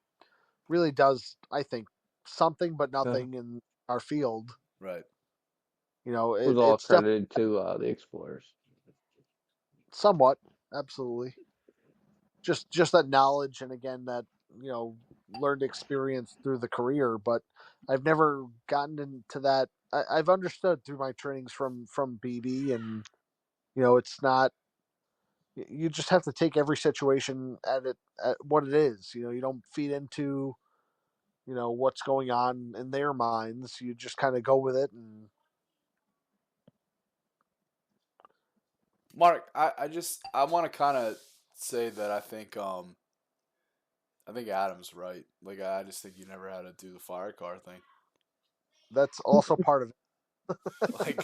really does, I think, something but nothing in our field. Right. It was all credited to the Explorers. Somewhat, absolutely. Just that knowledge, and again that learned experience through the career. But I've never gotten into that. I've understood through my trainings from BB, and it's not. You just have to take every situation at what it is. You don't feed into what's going on in their minds. You just kind of go with it. And Mark, I want to kind of say that I think Adam's right. Like I just think you never had to do the fire car thing. that's also part of it. Like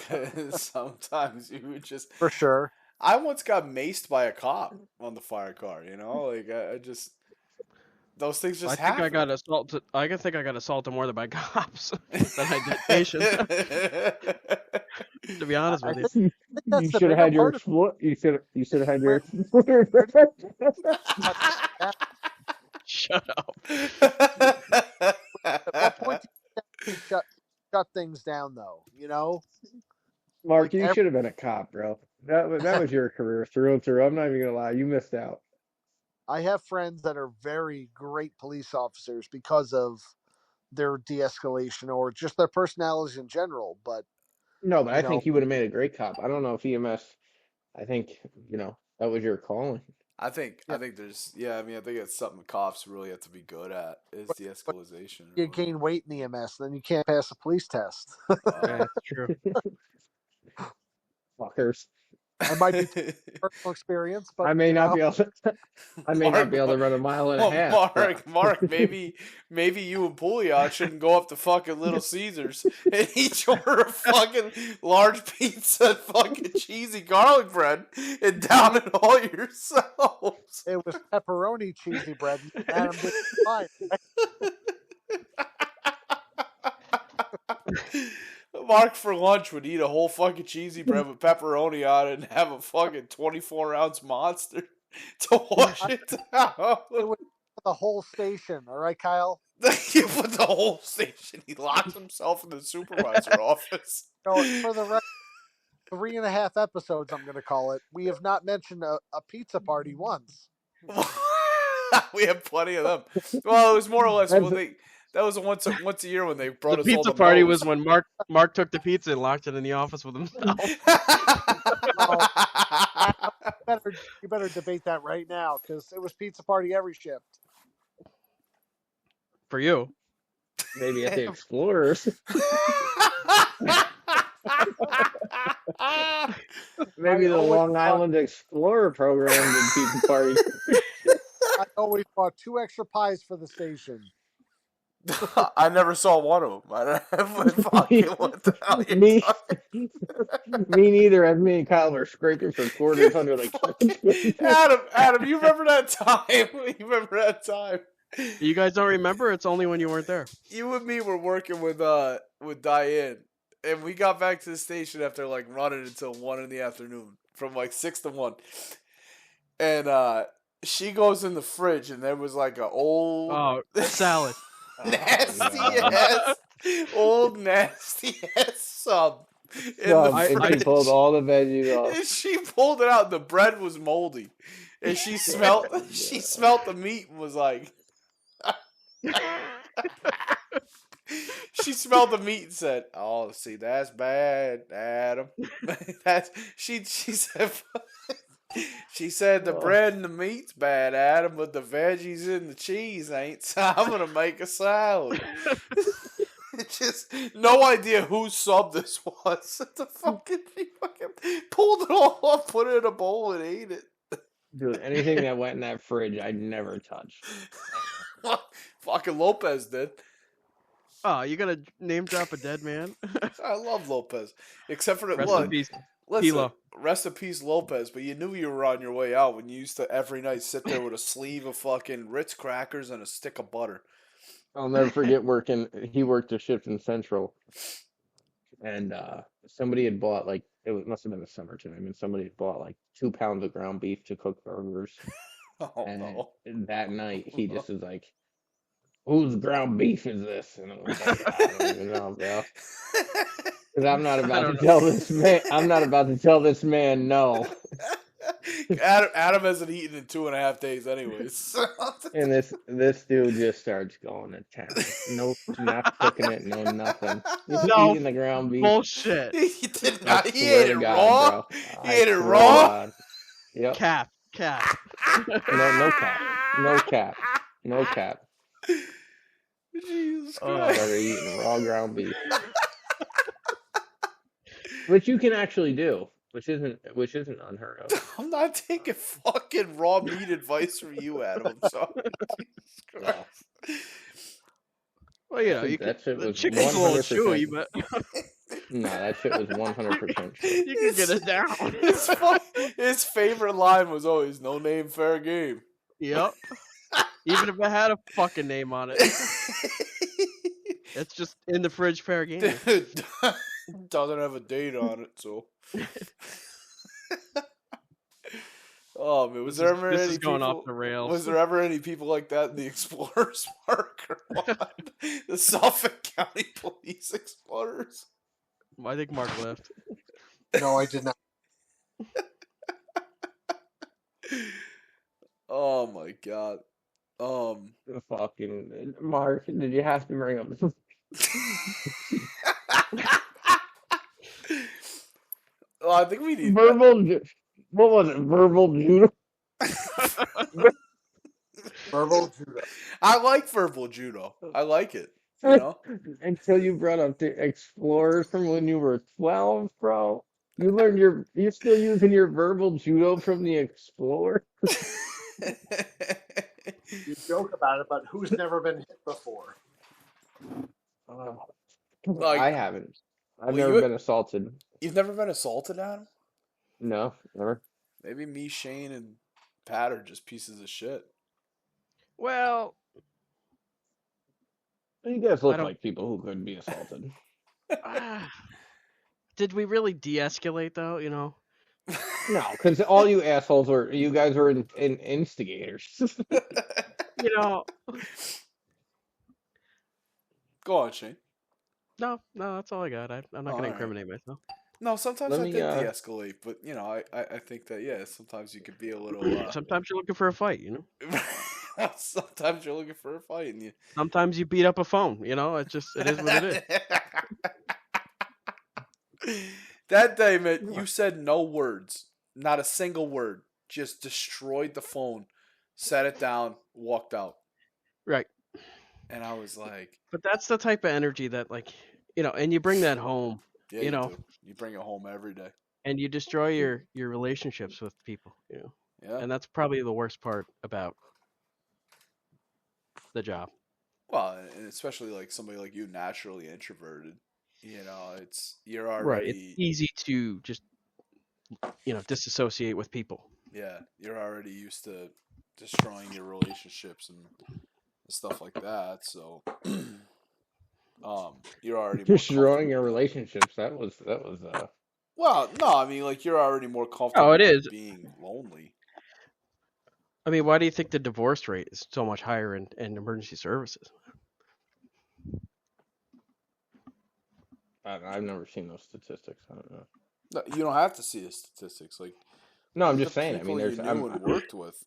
sometimes you would just For sure. I once got maced by a cop on the fire car. Like I just those things just I think happen. I got assaulted. I think I got assaulted more than by cops than I did patients. To be honest with you, That's You the should have bigger had your part of Explorer. You should have had your Explorer. shut up. At what point do you shut things down, though? Mark, Like you should have been a cop, bro. That was your career through and through. I'm not even gonna lie, you missed out. I have friends that are very great police officers because of their de-escalation or just their personalities in general. But No, but I know- think you would have made a great cop. I don't know if EMS. I think that was your calling. I think there's I think it's something cops really have to be good at is de-escalation. you gain weight in EMS, then you can't pass a police test. That's true. Fuckers. I might be personal experience, but I may not be able to. I may not be able to run a mile and a half. Mark, maybe you and Pouliot shouldn't go up to fucking Little Caesars and each order a fucking large pizza and fucking cheesy garlic bread and down it all yourselves. it was pepperoni cheesy bread. Adam did fine. Mark for lunch would eat a whole fucking cheesy bread with pepperoni on it and have a fucking 24-ounce monster to wash it down. It was the whole station. All right, Kyle. You put the whole station. He locked himself in the supervisor office. So for the rest 3.5 episodes, I'm going to call it, we have not mentioned a pizza party once. We have plenty of them. Well, it was more or less that was once a year when they brought The us all pizza the party moles. was when Mark took the pizza and locked it in the office with himself. Better better debate that right now because it was pizza party every shift. For you. Maybe at the Explorers. Maybe the Long Island Explorer program did pizza party. I always bought 2 extra pies for the station. I never saw one of them. I don't fucking what the hell you me, talking? me neither. As me and Kyle were scraping for quarters under like Adam, you remember that time? You remember that time? You guys don't remember? It's only when you weren't there. You and me were working with Diane, and we got back to the station after like running until 1 in the afternoon, from like 6 to 1. And she goes in the fridge, and there was like an old salad. old nasty ass sub. And she pulled all the veggies off. And she pulled it out. The bread was moldy, and she smelled. She smelled the meat and was like. She smelled the meat and said, "Oh, see, that's bad, Adam." She said. She said the bread and the meat's bad, Adam, but the veggies and the cheese ain't. So I'm gonna make a salad. Just no idea whose sub this was. She fucking pulled it all up, put it in a bowl, and ate it. Dude, anything that went in that fridge, I'd never touch. Fucking Lopez did. Oh, you gonna name drop a dead man? I love Lopez, except for the Rest in peace. Listen, rest in peace, Lopez. But you knew you were on your way out when you used to every night sit there with a sleeve of fucking Ritz crackers and a stick of butter. I'll never forget he worked a shift in Central, and somebody had bought must have been the summertime. I mean, somebody had bought like 2 pounds of ground beef to cook burgers. And that night he just was like, "Whose ground beef is this?" And I was like, "I don't even know, bro." Because I'm not about to tell this man. I'm not about to tell this man no. Adam hasn't eaten in 2.5 days, anyways. And this dude just starts going to town. Nope, not cooking it. No, nothing. Just eating the ground beef. Bullshit. He did not. He ate it raw. Bro. He ate it raw. Yep. Cap. No cap. No cap. No cap. Jesus Christ. Started eating raw ground beef. Which you can actually do, which isn't unheard of. I'm not taking fucking raw meat advice from you, Adam. I'm sorry. Jesus Christ. Well, you know, that shit was chicken's a little chewy, but no, that shit was 100% true. You can get it down. His favorite line was always "No name, fair game." Yep. Even if it had a fucking name on it, it's just in the fridge, fair game. Doesn't have a date on it, so. Oh man, was there ever any is going people, off the rails. Was there ever any people like that in the Explorers Park or what? The Suffolk County Police Explorers? I think Mark left. No, I did not. Oh my god. Fucking Mark, did you have to bring up? Well, I think we need What was it? Verbal judo. Verbal judo. I like verbal judo. I like it. You know. Until you brought up the Explorers from when you were 12, bro. You're still using your verbal judo from the Explorer. You joke about it, but who's never been hit before? I haven't. I've never been assaulted. You've never been assaulted, Adam? No, never. Maybe me, Shane, and Pat are just pieces of shit. Well, you guys look like people who could be assaulted. Did we really de-escalate though? You know. No, because all you assholes you guys were instigators. You know. Go on, Shane. No, that's all I got. I'm not going to incriminate myself. No, sometimes I think de-escalate, but you know, I think that sometimes you could be a little. Sometimes you're looking for a fight, you know. Sometimes you're looking for a fight, and sometimes you beat up a phone. You know, it is what it is. That day, man, you said no words, not a single word. just destroyed the phone, set it down, walked out. Right. And I was like, But that's the type of energy that, like, and you bring that home, yeah, you you know, do. You bring it home every day. and you destroy your relationships with people, Yeah. and that's probably the worst part about the job. Well, and especially like somebody like you, naturally introverted. You're Right. It's already easy to just, disassociate with people. you're already used to destroying your relationships and stuff like that. So, you're already more Destroying comfortable your with that. relationships. That was Well, no, I mean like you're already more Oh, comfortable it with is. being lonely. I mean, why do you think the divorce rate is so much higher in emergency services? I've never seen those statistics. I don't know. No, you don't have to see the statistics. Like, No, look I'm at just the saying. I mean, people you there's knew and worked with.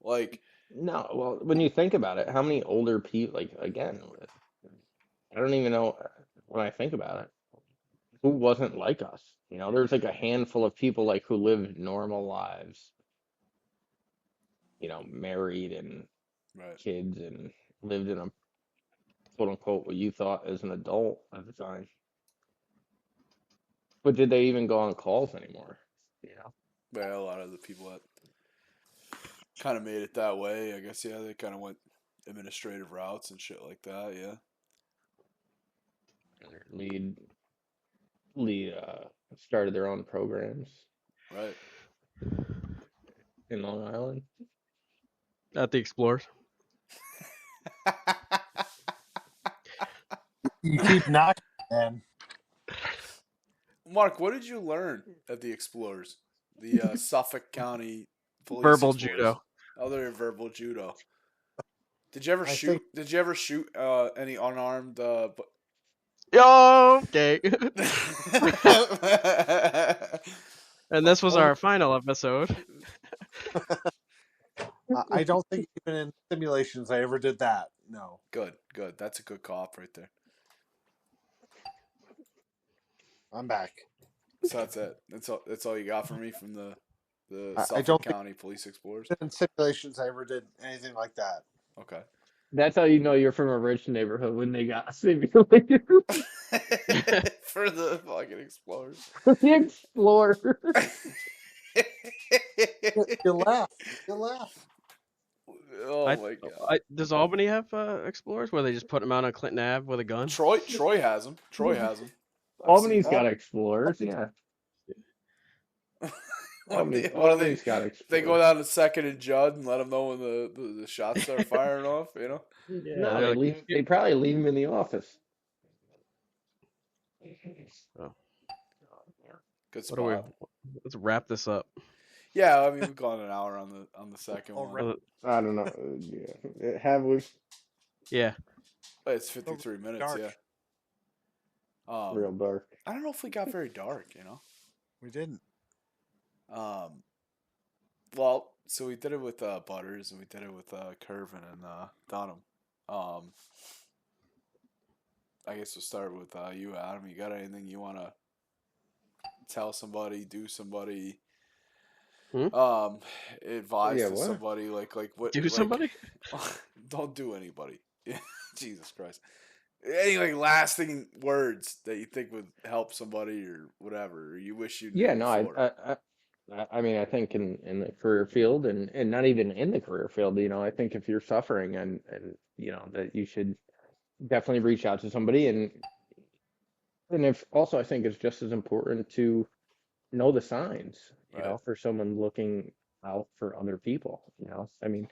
Like no. Well, when you think about it, how many older people? Like again, I don't even know when I think about it. Who wasn't like us? There's like a handful of people like who lived normal lives. Married and right. kids and lived in a quote unquote what you thought as an adult at the time. But did they even go on calls anymore? Well, a lot of the people that kind of made it that way, I guess, yeah, they kind of went administrative routes and shit like that, yeah. Lead started their own programs Right. in Long Island. At the Explorers. You keep knocking, man. Mark, what did you learn at the Explorers? The Suffolk County Police Verbal Explorers. judo. Other verbal judo. Did you ever I shoot? think- Did you ever shoot any unarmed? Okay. And this Oh, was our final episode. I don't think even in simulations I ever did that. No. good. That's a good cop right there. I'm back. So that's it. That's all you got for me from the I Suffolk don't think County Police Explorers. in simulations I ever did anything like that. Okay. That's how you know you're from a rich neighborhood when they got simulated. For the fucking Explorers. The Explorer. You laugh. You laugh. Oh my god. Does Albany have Explorers where they just put them out on Clinton Ave with a gun? Troy has them. Albany's got Explorers, yeah. Albany's got Explorers. They go down to Second and Judd and let them know when the shots start firing off, No, they're like, they probably leave them in the office. Oh. Good What do we? spot. Let's wrap this up. Yeah, I mean we've gone an hour on the second one. Already. I don't know. Yeah. Have we? Yeah. It's 53 minutes, Dark. yeah. Real dark. I don't know if we got very dark, We didn't. Well, so we did it with Butters and we did it with Curvin and Dunham. I guess we'll start with you, Adam. You got anything you want to tell somebody, do somebody, advise Yeah, to what? somebody, like what? Do like, somebody? Don't do anybody. Jesus Christ. Any like lasting words that you think would help somebody or whatever, or you wish you knew Yeah, no, before. I mean, I think in the career field and not even in the career field, I think if you're suffering and that you should definitely reach out to somebody and if also I think it's just as important to know the signs, Right. for someone looking out for other people, I mean,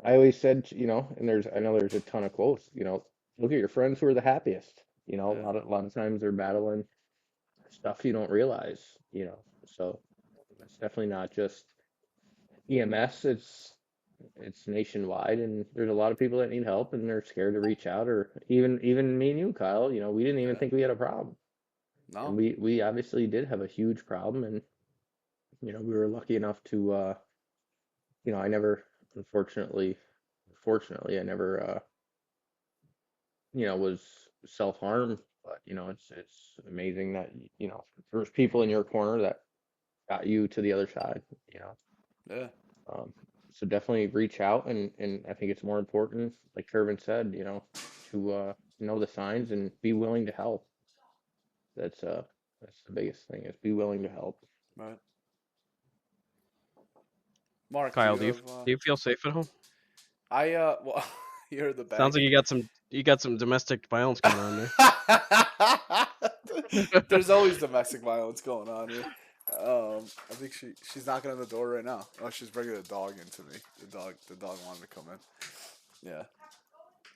I always said, and I know there's a ton of quotes, look at your friends who are the happiest, a lot of times they're battling stuff you don't realize, so it's definitely not just EMS, it's nationwide and there's a lot of people that need help and they're scared to reach out or even me and you, Kyle, we didn't even think we had a problem. No. And we obviously did have a huge problem and we were lucky enough to I never fortunately I never was self-harm, but it's amazing that there's people in your corner that got you to the other side. Yeah. So definitely reach out, and I think it's more important, like Kervin said, to know the signs and be willing to help. That's the biggest thing, is be willing to help. Right. Mark, do Kyle, you have do you feel safe at home? well, you're the Sounds like bank. you got some domestic violence going on there. There's always domestic violence going on here. I think she's knocking on the door right now. Oh, she's bringing the dog into me. The dog wanted to come in. Yeah.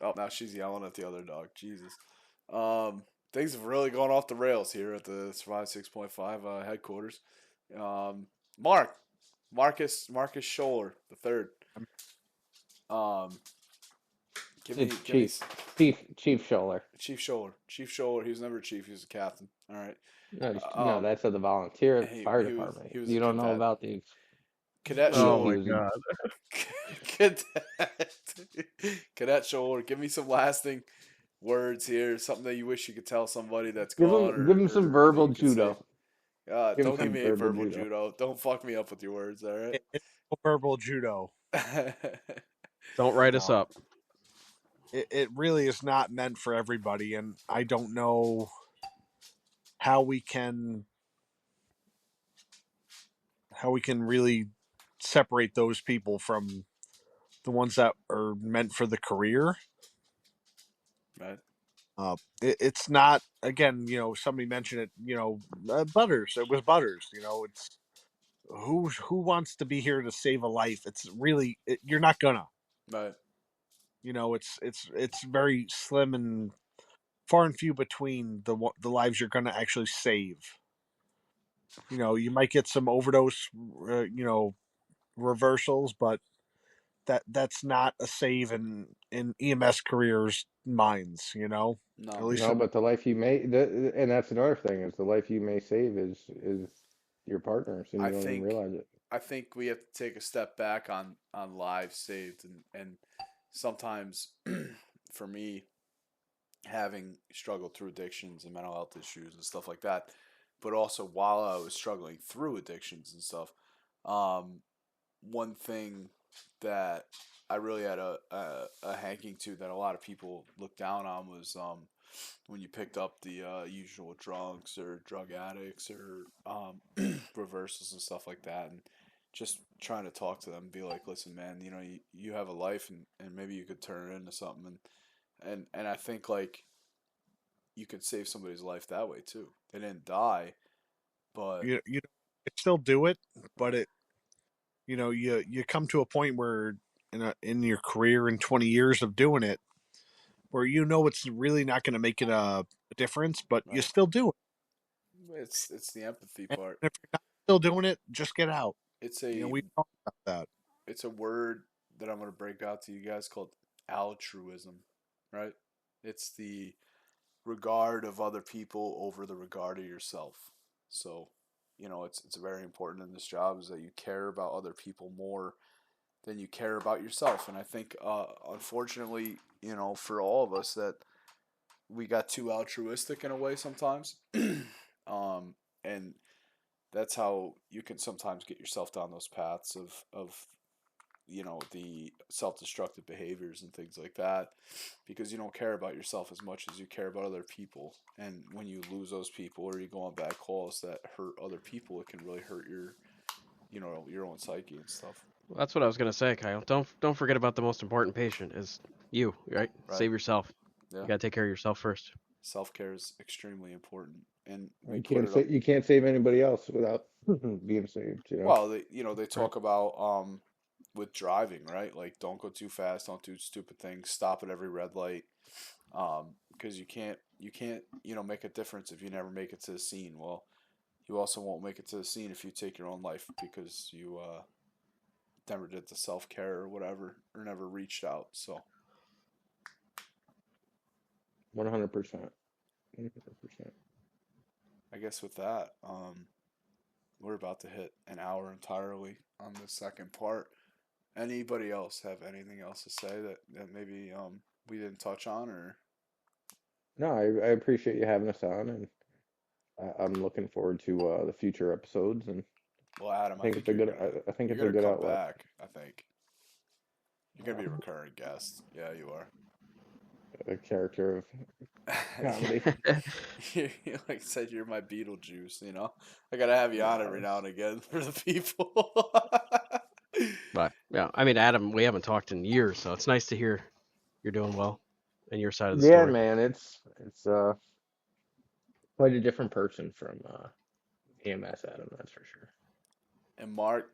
Oh, now she's yelling at the other dog. Jesus. Things have really gone off the rails here at the Survive 6.5 headquarters. Mark, Marcus Scholer the third. Give me Chief Scholer. Chief Scholer. Chief Scholer. He was never a chief. He was a captain. All right. No, that's at the volunteer fire he department. was a You don't know cadet. about the Cadet Oh Scholer. my god. Cadet Scholer. Give me some lasting words here. Something that you wish you could tell somebody that's give gone, him some verbal judo. judo. Don't give me a verbal judo. Don't fuck me up with your words. All right. It's verbal judo. Don't write us up. It really is not meant for everybody, and I don't know how we can really separate those people from the ones that are meant for the career. Right. It's not, again, somebody mentioned it, Butters. It was Butters. It's who wants to be here to save a life? It's really, you're not gonna. Right. It's very slim and far and few between the lives you're gonna actually save. You might get some overdose, reversals, but that's not a save in EMS careers minds. No. At least No, but the life you may, and that's another thing, is the life you may save is your partners, and you don't even realize it. I think we have to take a step back on lives saved, and sometimes for me, having struggled through addictions and mental health issues and stuff like that, but also while I was struggling through addictions and stuff, one thing that I really had a hanking to that a lot of people look down on was when you picked up the usual drunks or drug addicts or reversals and stuff like that, and just trying to talk to them and be like, listen, man, you have a life, and maybe you could turn it into something, and I think like you could save somebody's life that way too. They didn't die, but you still do it, but you come to a point where in your career in 20 years of doing it, where it's really not going to make it a difference, but you still do it. It's the empathy And part. if you're not still doing it, just get out. It's We talked about that. It's a word that I'm going to break out to you guys called altruism, right? It's the regard of other people over the regard of yourself. So, it's very important in this job is that you care about other people more than you care about yourself. And I think, unfortunately, for all of us, that we got too altruistic in a way sometimes. And that's how you can sometimes get yourself down those paths of the self-destructive behaviors and things like that, because you don't care about yourself as much as you care about other people. And when you lose those people or you go on bad calls that hurt other people, it can really hurt your own psyche and stuff. Well, that's what I was gonna say, Kyle. Don't forget about the most important patient is you, right? Save yourself. Yeah. You gotta take care of yourself first. Self-care is extremely important, and you can't save anybody else without being saved. Well, they talk about with driving, right? Like, don't go too fast, don't do stupid things, stop at every red light, because you can't make a difference if you never make it to the scene. Well, you also won't make it to the scene if you take your own life because you never did the self-care or whatever, or never reached out. So 100%. I guess with that, we're about to hit an hour entirely on the second part. Anybody else have anything else to say that maybe we didn't touch on? Or No, I appreciate you having us on, and I'm looking forward to the future episodes, and Well, Adam, I think it's a good. I think you're it's a gonna good come outlet. back. I think you're gonna be a recurring guest. Yeah, you are. A character of comedy. Like I said, you're my Beetlejuice. You know, I gotta have you on every now and again for the people. But yeah, I mean, Adam, we haven't talked in years, so it's nice to hear you're doing well and your side of the Yeah, story. man, it's quite a different person from EMS Adam, that's for sure. And Mark,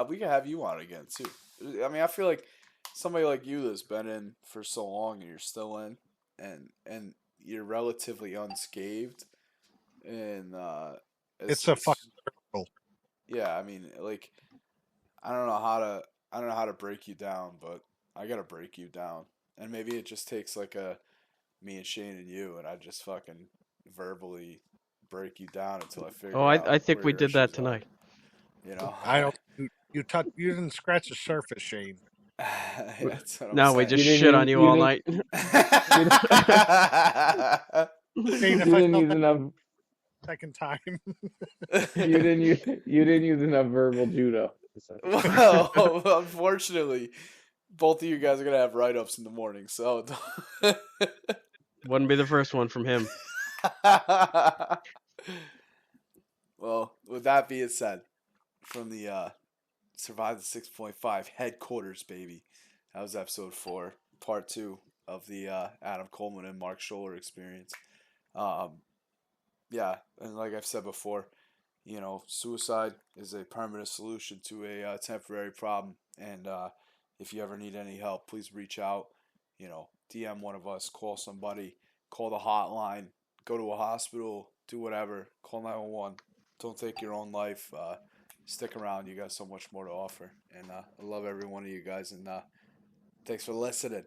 we can have you on again too. I mean, I feel like somebody like you that's been in for so long and you're still in, and you're relatively unscathed, and It's a fucking circle. yeah. I mean, like I don't know how to break you down, but I gotta break you down, and maybe it just takes like a me and Shane and you, and I just fucking verbally break you down until I figure Oh, out I think where we your did that issues are. tonight. You know, I don't. You didn't scratch the surface, Shane. that's what I'm No, we saying. just You didn't shit on use you you all didn't night. Shane, you if I didn't felt use that enough second time, you didn't use enough verbal judo. Well, unfortunately, both of you guys are gonna have write-ups in the morning, so. Wouldn't be the first one from him. Well, with that being said, from the Survive the 6.5 headquarters, baby. That was episode 4, part 2 of the Adam Coleman and Mark Scholer experience. Yeah, and like I've said before, you know, suicide is a permanent solution to a temporary problem. And if you ever need any help, please reach out. You know, DM one of us, call somebody, call the hotline, go to a hospital, do whatever, call 911. Don't take your own life. Stick around. You got so much more to offer. And I love every one of you guys. And thanks for listening.